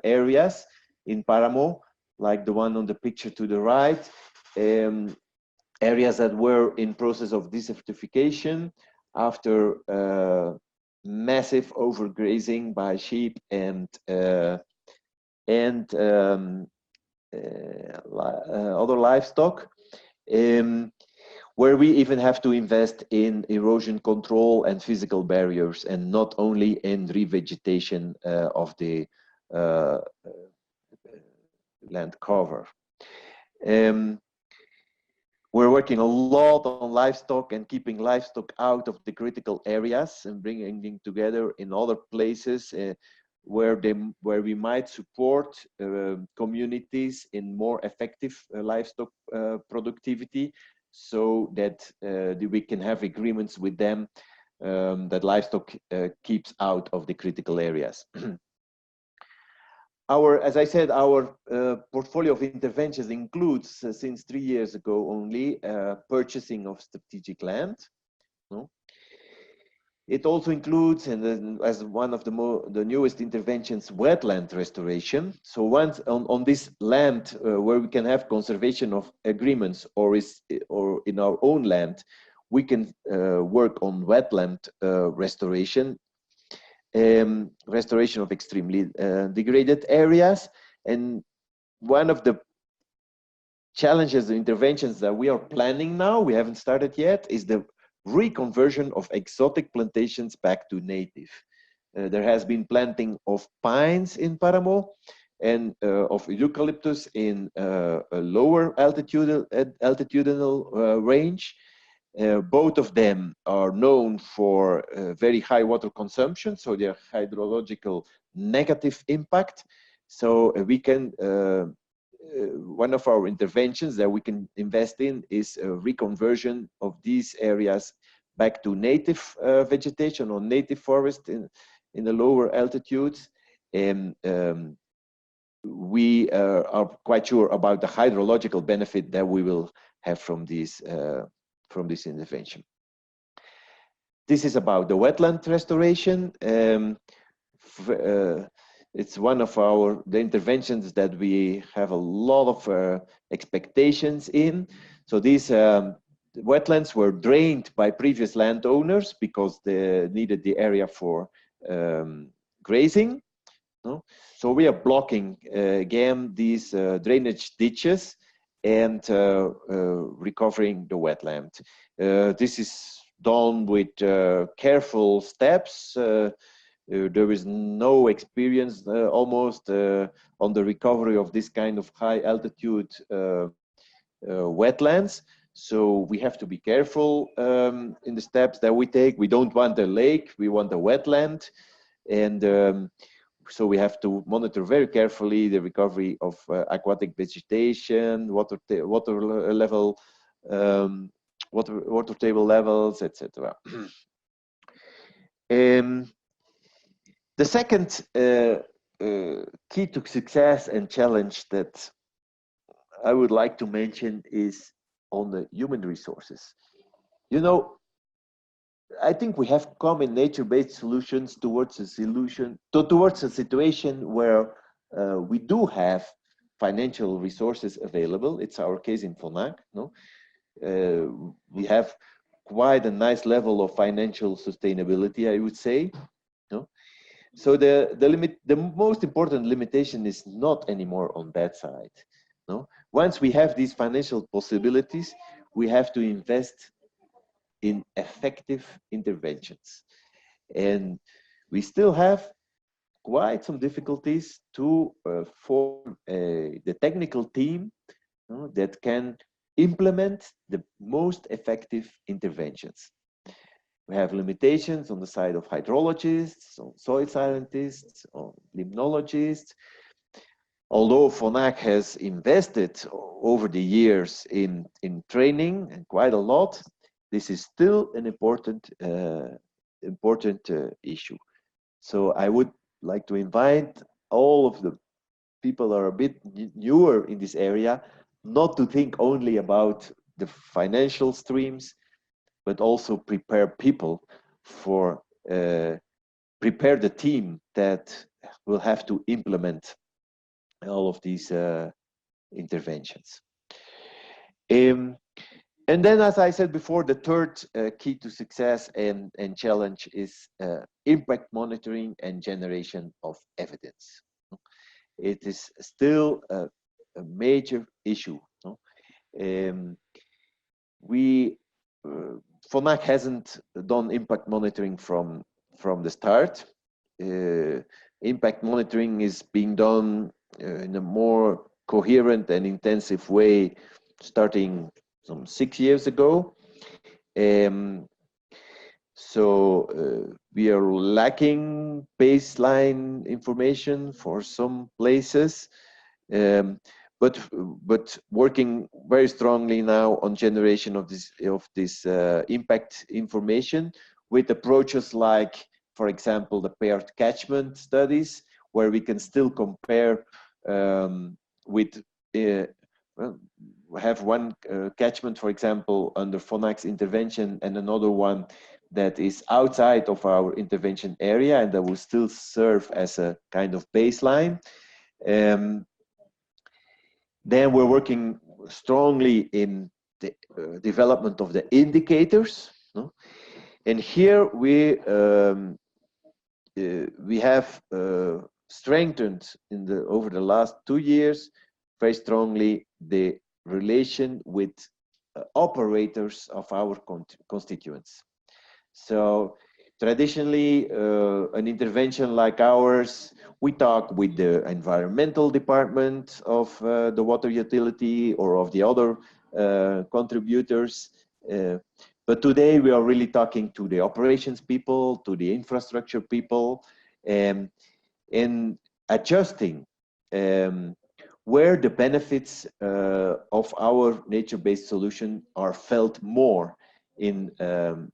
areas in Paramo, like the one on the picture to the right, areas that were in process of desertification after massive overgrazing by sheep and other livestock, where we even have to invest in erosion control and physical barriers, and not only in revegetation of the land cover. We're working a lot on livestock and keeping livestock out of the critical areas and bringing them together in other places where we might support communities in more effective livestock productivity, so that we can have agreements with them that livestock keeps out of the critical areas. As I said, our portfolio of interventions includes, since 3 years ago only, purchasing of strategic land. No? It also includes, and then as one of the newest interventions, wetland restoration. So once on this land where we can have conservation of agreements, or in our own land, we can work on wetland restoration. Restoration of extremely degraded areas. And one of the challenges, the interventions that we are planning now, we haven't started yet, is the reconversion of exotic plantations back to native. There has been planting of pines in Paramo and of eucalyptus in a lower altitudinal range. Both of them are known for very high water consumption, so their hydrological negative impact. So we can, one of our interventions that we can invest in is a reconversion of these areas back to native vegetation or native forest in the lower altitudes. And we are quite sure about the hydrological benefit that we will have from this intervention. This is about the wetland restoration. It's one of the interventions that we have a lot of expectations in. So these wetlands were drained by previous landowners because they needed the area for grazing. No? So we are blocking again these drainage ditches and recovering the wetland. This is done with careful steps. There is no experience almost on the recovery of this kind of high altitude wetlands. So we have to be careful in the steps that we take. We don't want a lake, we want a wetland. And so we have to monitor very carefully the recovery of aquatic vegetation, water level, water table levels, etc. The second key to success and challenge that I would like to mention is on the human resources. You know, I think we have come in nature-based solutions towards a situation where we do have financial resources available. It's our case in FONAC. No? We have quite a nice level of financial sustainability, I would say. No? So the most important limitation is not anymore on that side. No? Once we have these financial possibilities, we have to invest in effective interventions. And we still have quite some difficulties to form the technical team that can implement the most effective interventions. We have limitations on the side of hydrologists, on soil scientists, on limnologists. Although FONAC has invested over the years in training, and quite a lot, this is still an important issue. So I would like to invite all of the people that are a bit newer in this area, not to think only about the financial streams, but also prepare people for, prepare the team that will have to implement all of these interventions. And then, as I said before, the third key to success and challenge is impact monitoring and generation of evidence. It is still a major issue. No? FONAC hasn't done impact monitoring from the start. Impact monitoring is being done in a more coherent and intensive way starting some 6 years ago. We are lacking baseline information for some places, but working very strongly now on generation of this impact information with approaches like, for example, the paired catchment studies, where we can still compare with have one catchment, for example, under FONAC's intervention, and another one that is outside of our intervention area, and that will still serve as a kind of baseline. Then we're working strongly in the development of the indicators, no? And here we have strengthened over the last 2 years very strongly the relation with operators of our constituents. So traditionally, an intervention like ours, we talk with the environmental department of the water utility or of the other contributors. But today we are really talking to the operations people, to the infrastructure people, and adjusting where the benefits of our nature-based solution are felt more in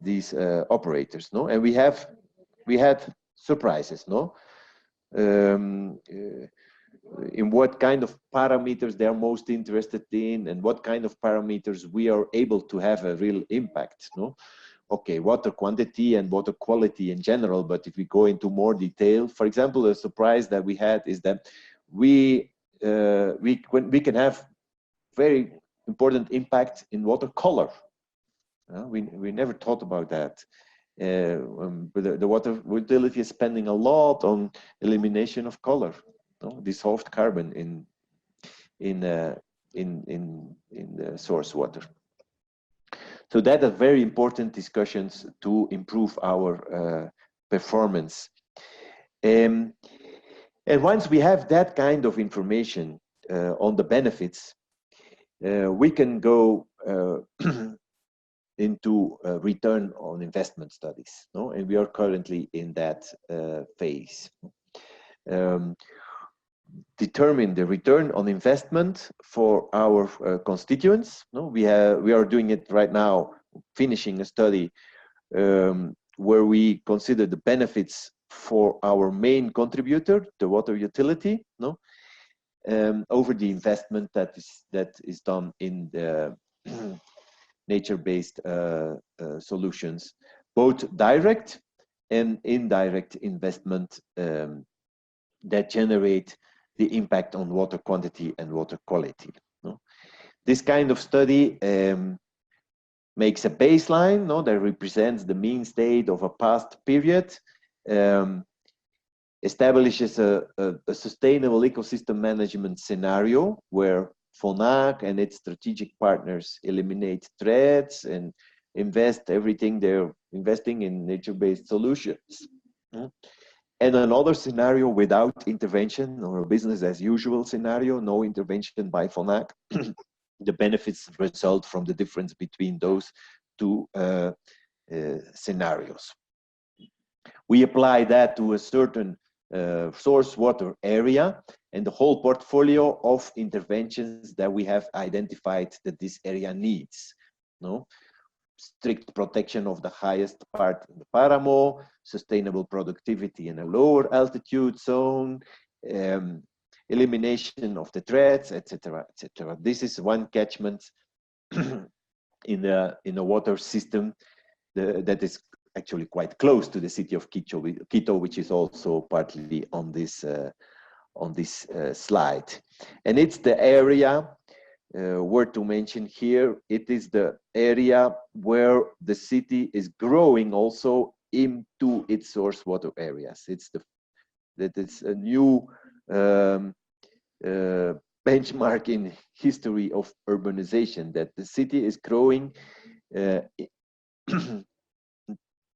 these operators, no? And we had surprises, no? In what kind of parameters they are most interested in, and what kind of parameters we are able to have a real impact, no? Okay, water quantity and water quality in general, but if we go into more detail, for example, a surprise that we had is that we can have very important impact in water color. We never thought about that. But the water utility is spending a lot on elimination of color, no? Dissolved carbon in the source water. So that are very important discussions to improve our performance. And once we have that kind of information on the benefits, we can go into return on investment studies, no? And we are currently in that phase. Determine the return on investment for our constituents, no? We are doing it right now, finishing a study where we consider the benefits for our main contributor, the water utility, no? Over the investment that is done in the nature-based solutions, both direct and indirect investment that generate the impact on water quantity and water quality, no? This kind of study makes a baseline, no, that represents the mean state of a past period, establishes a sustainable ecosystem management scenario where FONAC and its strategic partners eliminate threats and invest everything they're investing in nature-based solutions. And another scenario without intervention, or a business as usual scenario, no intervention by FONAC. The benefits result from the difference between those two scenarios. We apply that to a certain source water area and the whole portfolio of interventions that we have identified that this area needs, no? Strict protection of the highest part in the Paramo, sustainable productivity in a lower altitude zone, elimination of the threats, etc., etc. This is one catchment in a water system that is actually quite close to the city of Quito, which is also partly on this slide. And it's the area worth to mention here. It is the area where the city is growing also into its source water areas. That is a new benchmark in history of urbanization, that the city is growing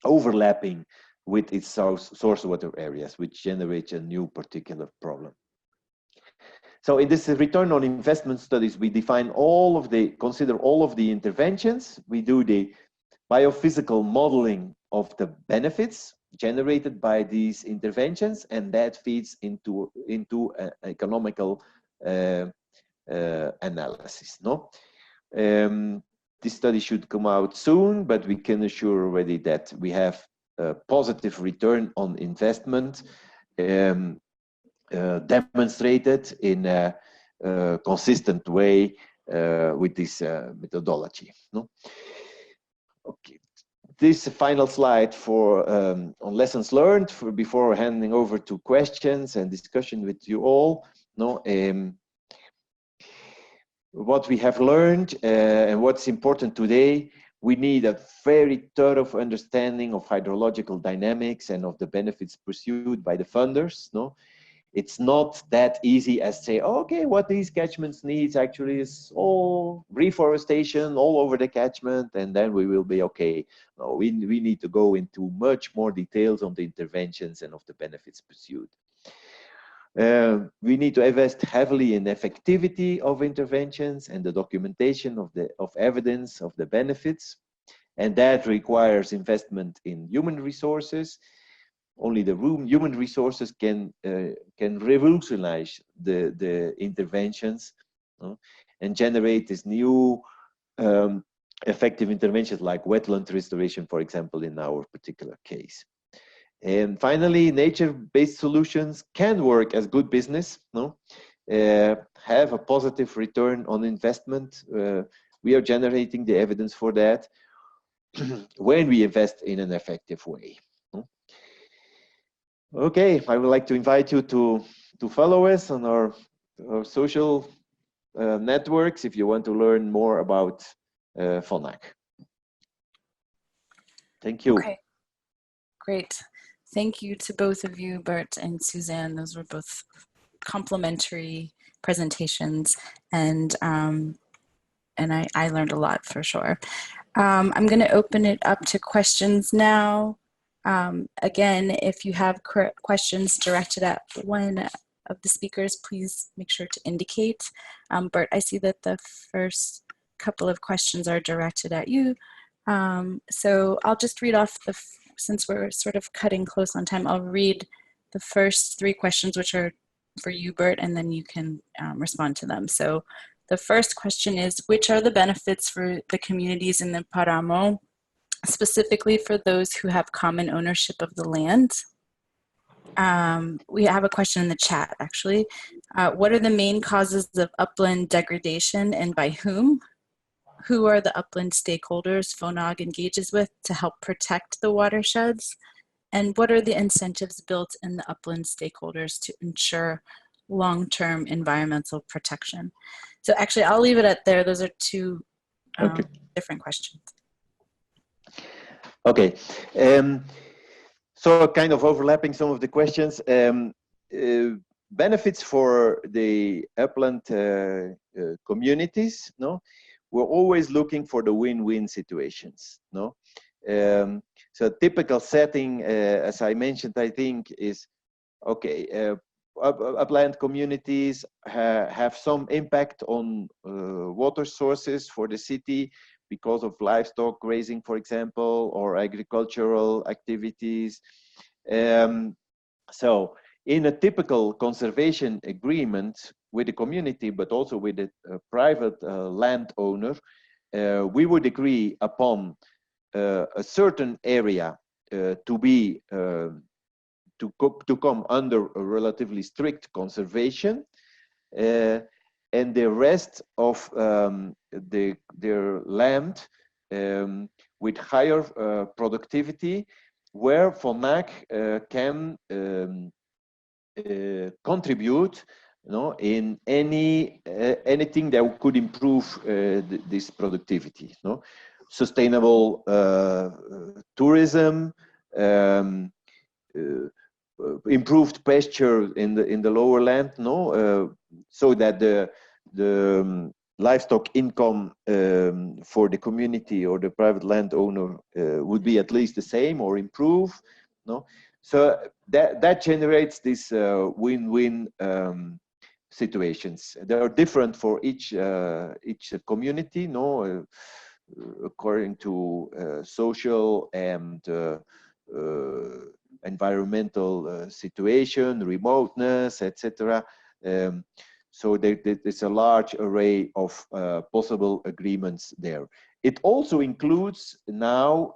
overlapping with its source water areas, which generates a new particular problem. So in this return on investment studies, we define consider all of the interventions. We do the biophysical modeling of the benefits generated by these interventions, and that feeds into an economical analysis. No, this study should come out soon, but we can assure already that we have a positive return on investment demonstrated in a consistent way with this methodology. No? Okay. This final slide for on lessons learned before handing over to questions and discussion with you all. No, what we have learned and what's important today, we need a very thorough understanding of hydrological dynamics and of the benefits pursued by the funders. No, it's not that easy as say, okay, what these catchments needs actually is all reforestation all over the catchment, and then we will be okay. No, we need to go into much more details on the interventions and of the benefits pursued. We need to invest heavily in effectivity of interventions and the documentation of evidence of the benefits, and that requires investment in human resources. Only the human resources can revolutionize the interventions, and generate this new effective interventions like wetland restoration, for example, in our particular case. And finally, nature-based solutions can work as good business, no? Have a positive return on investment. We are generating the evidence for that when we invest in an effective way. Okay, I would like to invite you to follow us on our social networks if you want to learn more about FONAC. Thank you. Okay, great. Thank you to both of you, Bert and Suzanne. Those were both complimentary presentations, and I learned a lot for sure. I'm going to open it up to questions now. Again, if you have questions directed at one of the speakers, please make sure to indicate. Bert, I see that the first couple of questions are directed at you. So I'll just read off since we're sort of cutting close on time, I'll read the first three questions, which are for you, Bert, and then you can respond to them. So the first question is, which are the benefits for the communities in the Paramo, specifically for those who have common ownership of the land? We have a question in the chat, actually. What are the main causes of upland degradation and by whom? Who are the upland stakeholders FONAG engages with to help protect the watersheds? And what are the incentives built in the upland stakeholders to ensure long-term environmental protection? So actually, I'll leave it at there. Those are two different questions. Okay. So kind of overlapping some of the questions. Benefits for the upland communities, no? We're always looking for the win-win situations, no? So typical setting, as I mentioned, I think is, okay, upland communities have some impact on water sources for the city because of livestock grazing, for example, or agricultural activities. So in a typical conservation agreement with the community, but also with a private landowner, we would agree upon a certain area to come under a relatively strict conservation, and the rest of their land with higher productivity, where FONAC can contribute, in anything that could improve this productivity. Sustainable tourism, improved pasture in the lower land, so that the livestock income for the community or the private landowner would be at least the same or improve. So that generates this win-win situations. They are different for each community, according to social and environmental situation, remoteness, etc. So there's a large array of possible agreements there. It also includes now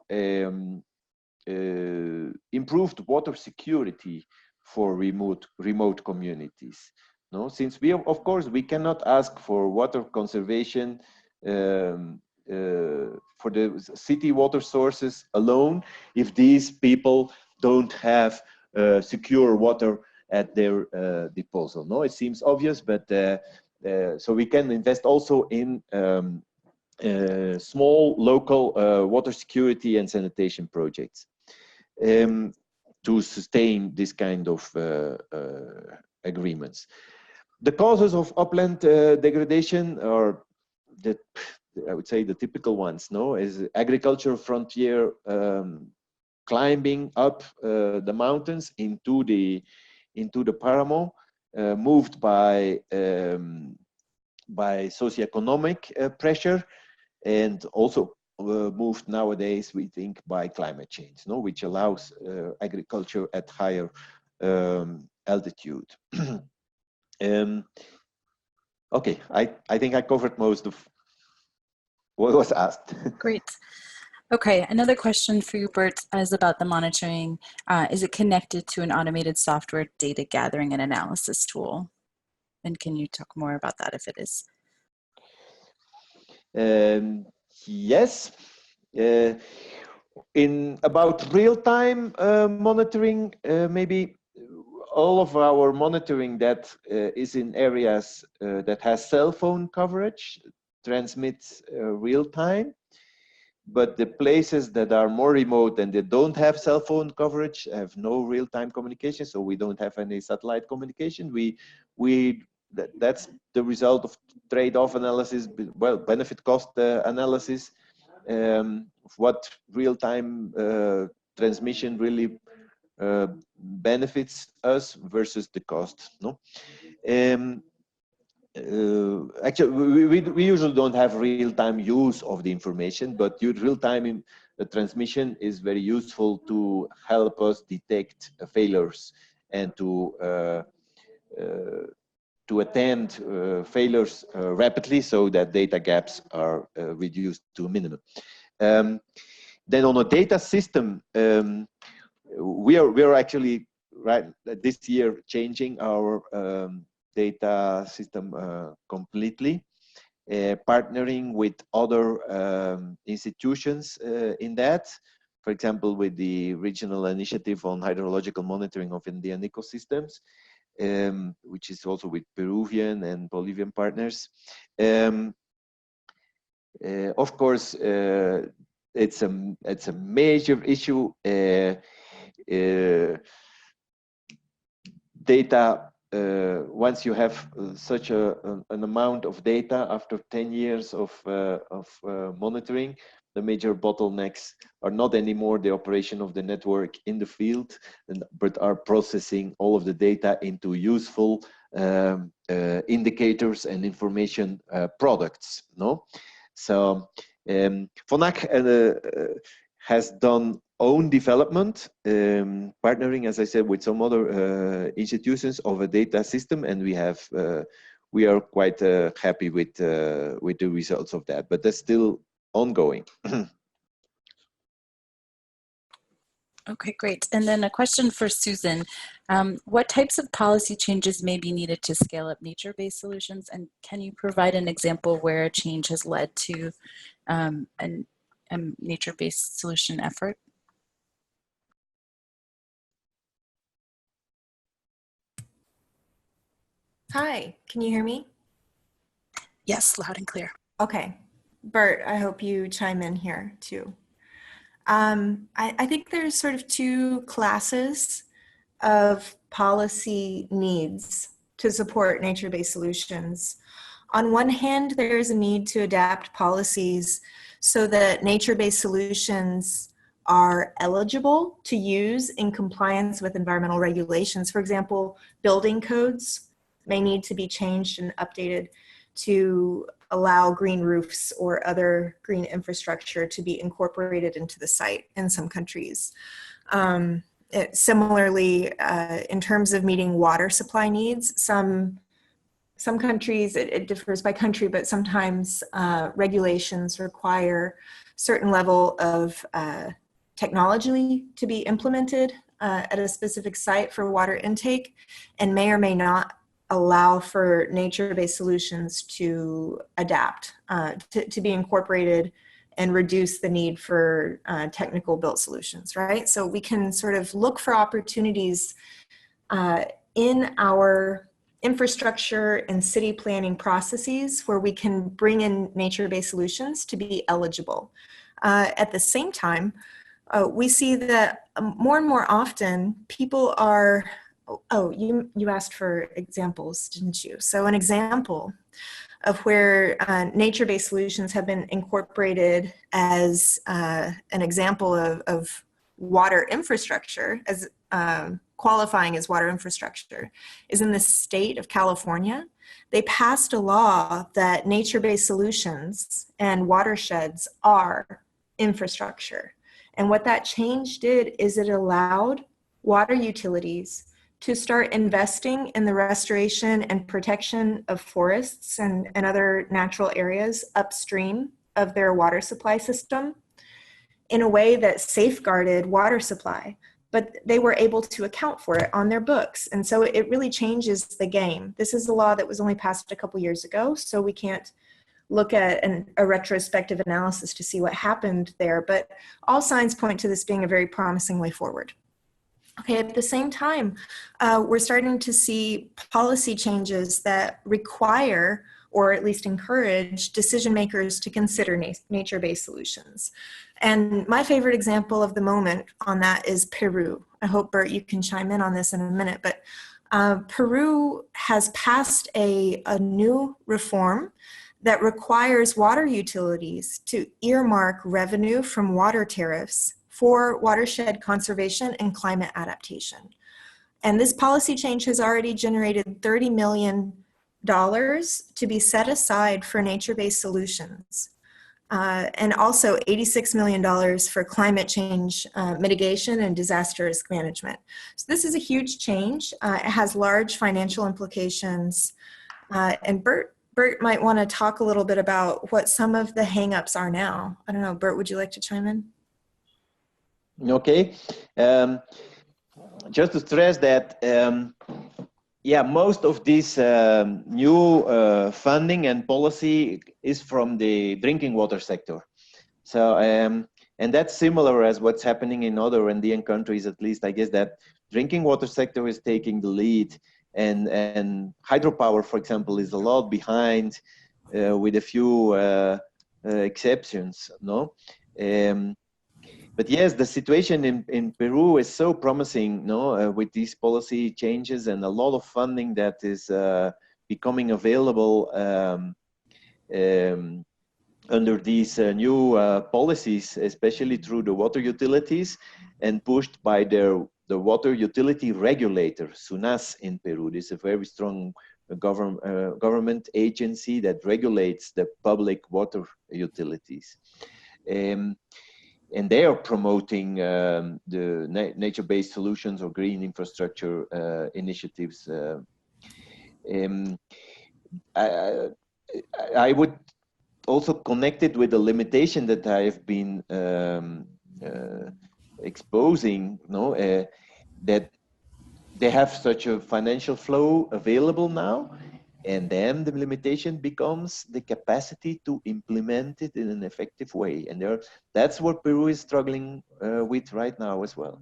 improved water security for remote communities. No, since we of course we cannot ask for water conservation for the city water sources alone if these people don't have secure water at their disposal. No, it seems obvious, but so we can invest also in small local water security and sanitation projects to sustain this kind of agreements. The causes of upland degradation are I would say the typical ones, is agricultural frontier climbing up the mountains into the paramo, moved by socioeconomic pressure, and also moved nowadays, we think, by climate change, which allows agriculture at higher altitude. Okay, I think I covered most of what was asked. Great. Okay, another question for you, Bert, is about the monitoring. Is it connected to an automated software data gathering and analysis tool? And can you talk more about that if it is? Yes. In about real-time monitoring, maybe all of our monitoring that is in areas that has cell phone coverage transmits real-time. But the places that are more remote and they don't have cell phone coverage have no real-time communication, so we don't have any satellite communication. That's the result of trade-off analysis, well, benefit-cost analysis, of what real-time transmission really benefits us versus the cost. No. Actually, we usually don't have real-time use of the information, but real-time transmission is very useful to help us detect failures and to attend failures rapidly, so that data gaps are reduced to a minimum. Then on a data system, we are actually right this year changing our data system completely, partnering with other institutions in that. For example, with the regional initiative on hydrological monitoring of Indian ecosystems, which is also with Peruvian and Bolivian partners. Of course, it's a major issue. Data. Once you have such an amount of data after 10 years of monitoring, the major bottlenecks are not anymore the operation of the network in the field, but are processing all of the data into useful indicators and information products. No, so FONAC has done own development, partnering, as I said, with some other institutions of a data system, and we are quite happy with the results of that. But that's still ongoing. Okay, great. And then a question for Susan. What types of policy changes may be needed to scale up nature-based solutions? And can you provide an example where a change has led to a nature-based solution effort? Hi, can you hear me? Yes, loud and clear. Okay. Bert, I hope you chime in here too. I think there's sort of two classes of policy needs to support nature-based solutions. On one hand, there is a need to adapt policies so that nature-based solutions are eligible to use in compliance with environmental regulations. For example, building codes may need to be changed and updated to allow green roofs or other green infrastructure to be incorporated into the site in some countries. Similarly, in terms of meeting water supply needs, some countries, it differs by country, but sometimes regulations require certain level of technology to be implemented at a specific site for water intake, and may or may not allow for nature-based solutions to adapt, to be incorporated and reduce the need for technical built solutions, right? So we can sort of look for opportunities in our infrastructure and city planning processes where we can bring in nature-based solutions to be eligible. At the same time, we see that more and more often people are, you asked for examples, didn't you? So an example of where nature-based solutions have been incorporated as an example of water infrastructure, as qualifying as water infrastructure, is in the state of California. They passed a law that nature-based solutions and watersheds are infrastructure. And what that change did is it allowed water utilities to start investing in the restoration and protection of forests and other natural areas upstream of their water supply system in a way that safeguarded water supply, but they were able to account for it on their books. And so it really changes the game. This is a law that was only passed a couple years ago, so we can't look at a retrospective analysis to see what happened there, but all signs point to this being a very promising way forward. Okay, at the same time, we're starting to see policy changes that require, or at least encourage, decision makers to consider nature-based solutions. And my favorite example of the moment on that is Peru. I hope, Bert, you can chime in on this in a minute, but Peru has passed a new reform that requires water utilities to earmark revenue from water tariffs for watershed conservation and climate adaptation. And this policy change has already generated $30 million to be set aside for nature-based solutions. And also $86 million for climate change mitigation and disaster risk management. So this is a huge change. It has large financial implications. And Bert might want to talk a little bit about what some of the hangups are now. I don't know, Bert, would you like to chime in? Okay. Just to stress that, yeah, most of this new funding and policy is from the drinking water sector. So, and that's similar as what's happening in other Andean countries, at least I guess that drinking water sector is taking the lead. And hydropower, for example, is a lot behind with a few exceptions, no? But yes, the situation in Peru is so promising, no? With these policy changes and a lot of funding that is becoming available under these new policies, especially through the water utilities and pushed by the water utility regulator, SUNAS in Peru. This is a very strong government agency that regulates the public water utilities. And they are promoting the nature-based solutions or green infrastructure initiatives. I would also connect it with the limitation that I have been exposing, that they have such a financial flow available now, and then the limitation becomes the capacity to implement it in an effective way. And that's what Peru is struggling with right now as well.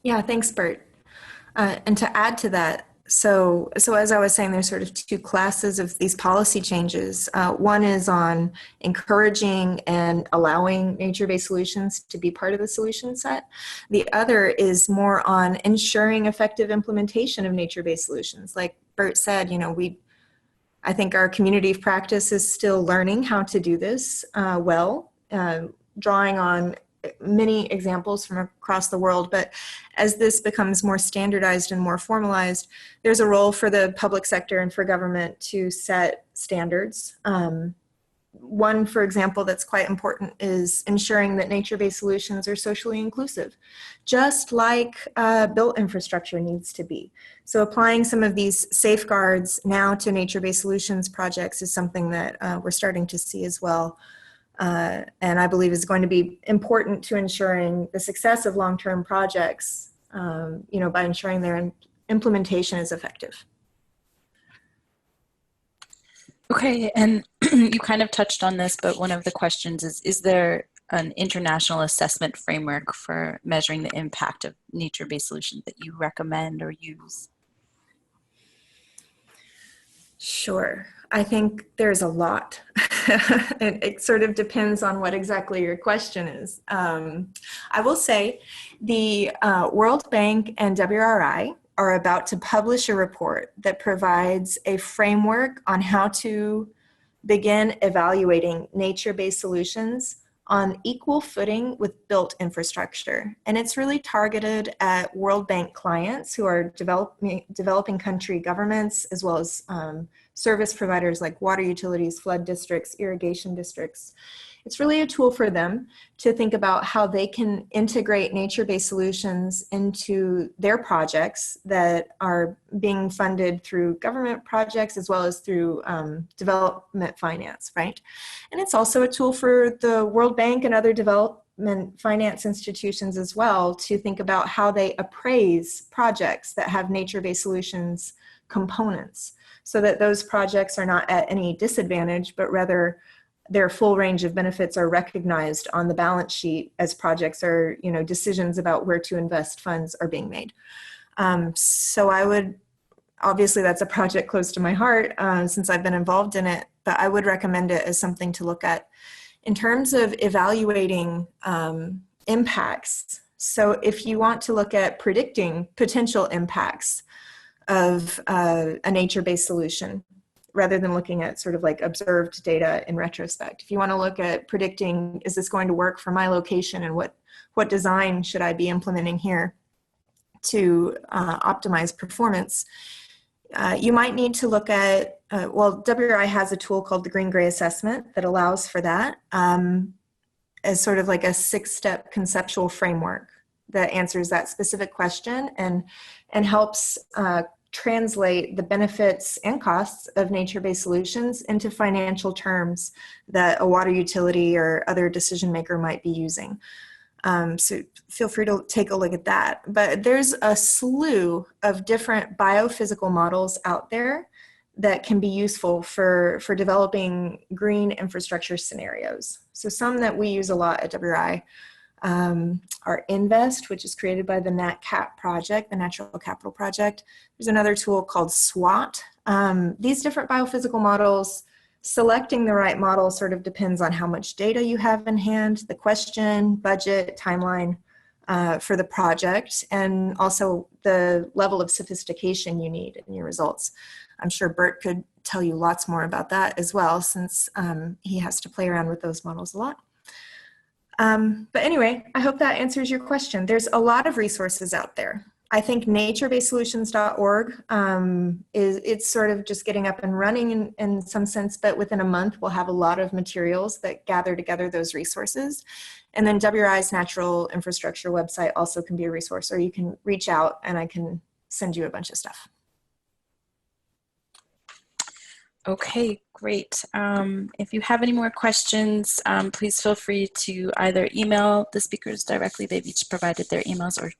Yeah, thanks, Bert. And to add to that, so as I was saying, there's sort of two classes of these policy changes. One is on encouraging and allowing nature-based solutions to be part of the solution set. The other is more on ensuring effective implementation of nature-based solutions. Like Bert said, I think our community of practice is still learning how to do this well, drawing on many examples from across the world, but as this becomes more standardized and more formalized, there's a role for the public sector and for government to set standards. One, for example, that's quite important is ensuring that nature-based solutions are socially inclusive, just like built infrastructure needs to be. So applying some of these safeguards now to nature-based solutions projects is something that we're starting to see as well. And I believe is going to be important to ensuring the success of long-term projects, by ensuring their implementation is effective. Okay, and you kind of touched on this, but one of the questions is there an international assessment framework for measuring the impact of nature-based solutions that you recommend or use? Sure. I think there's a lot. It sort of depends on what exactly your question is. I will say the World Bank and WRI are about to publish a report that provides a framework on how to begin evaluating nature-based solutions on equal footing with built infrastructure. And it's really targeted at World Bank clients who are developing country governments, as well as service providers like water utilities, flood districts, irrigation districts. It's really a tool for them to think about how they can integrate nature-based solutions into their projects that are being funded through government projects as well as through development finance, right? And it's also a tool for the World Bank and other development finance institutions as well to think about how they appraise projects that have nature-based solutions components so that those projects are not at any disadvantage, but rather their full range of benefits are recognized on the balance sheet as projects are, decisions about where to invest funds are being made. So I would, obviously that's a project close to my heart since I've been involved in it, but I would recommend it as something to look at. In terms of evaluating impacts, so if you want to look at predicting potential impacts of a nature-based solution, rather than looking at sort of like observed data in retrospect. If you want to look at predicting, is this going to work for my location and what design should I be implementing here to optimize performance, you might need to look at, WRI has a tool called the Green-Gray Assessment that allows for that as sort of like a 6-step conceptual framework that answers that specific question and helps translate the benefits and costs of nature-based solutions into financial terms that a water utility or other decision maker might be using. So feel free to take a look at that. But there's a slew of different biophysical models out there that can be useful for developing green infrastructure scenarios. So some that we use a lot at WRI are INVEST, which is created by the NatCap project, the Natural Capital Project. There's another tool called SWOT. These different biophysical models, selecting the right model sort of depends on how much data you have in hand, the question, budget, timeline for the project, and also the level of sophistication you need in your results. I'm sure Bert could tell you lots more about that as well, since he has to play around with those models a lot. But anyway, I hope that answers your question. There's a lot of resources out there. I think naturebasedsolutions.org it's sort of just getting up and running in some sense, but within a month we'll have a lot of materials that gather together those resources. And then WRI's Natural Infrastructure website also can be a resource, or you can reach out and I can send you a bunch of stuff. Okay, great. If you have any more questions, please feel free to either email the speakers directly. They've each provided their emails, or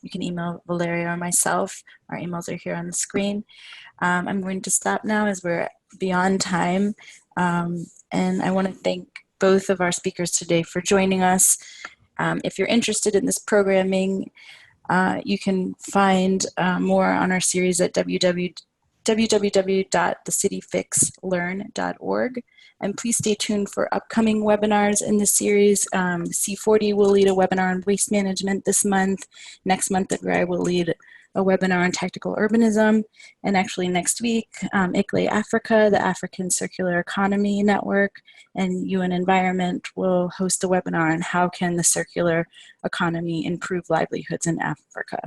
you can email Valeria or myself. Our emails are here on the screen. I'm going to stop now as we're beyond time. And I want to thank both of our speakers today for joining us. If you're interested in this programming, you can find more on our series at www.thecityfixlearn.org. And please stay tuned for upcoming webinars in the series. C40 will lead a webinar on waste management this month. Next month, I will lead a webinar on tactical urbanism. And actually next week, ICLE Africa, the African Circular Economy Network, and UN Environment will host a webinar on how can the circular economy improve livelihoods in Africa.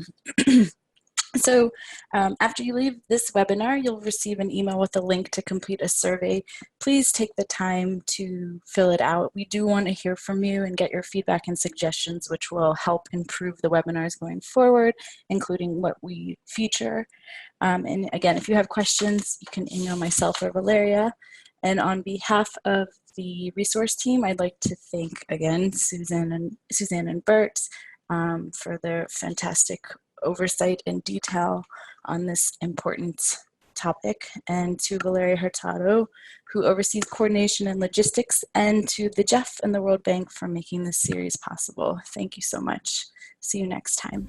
So after you leave this webinar, you'll receive an email with a link to complete a survey. Please take the time to fill it out. We do want to hear from you and get your feedback and suggestions, which will help improve the webinars going forward, including what we feature. And again, if you have questions, you can email myself or Valeria. And on behalf of the resource team, I'd like to thank again Suzanne and Bert for their fantastic oversight and detail on this important topic, and to Valeria Hurtado, who oversees coordination and logistics, and to the Jeff and the World Bank for making this series possible. Thank you so much. See you next time.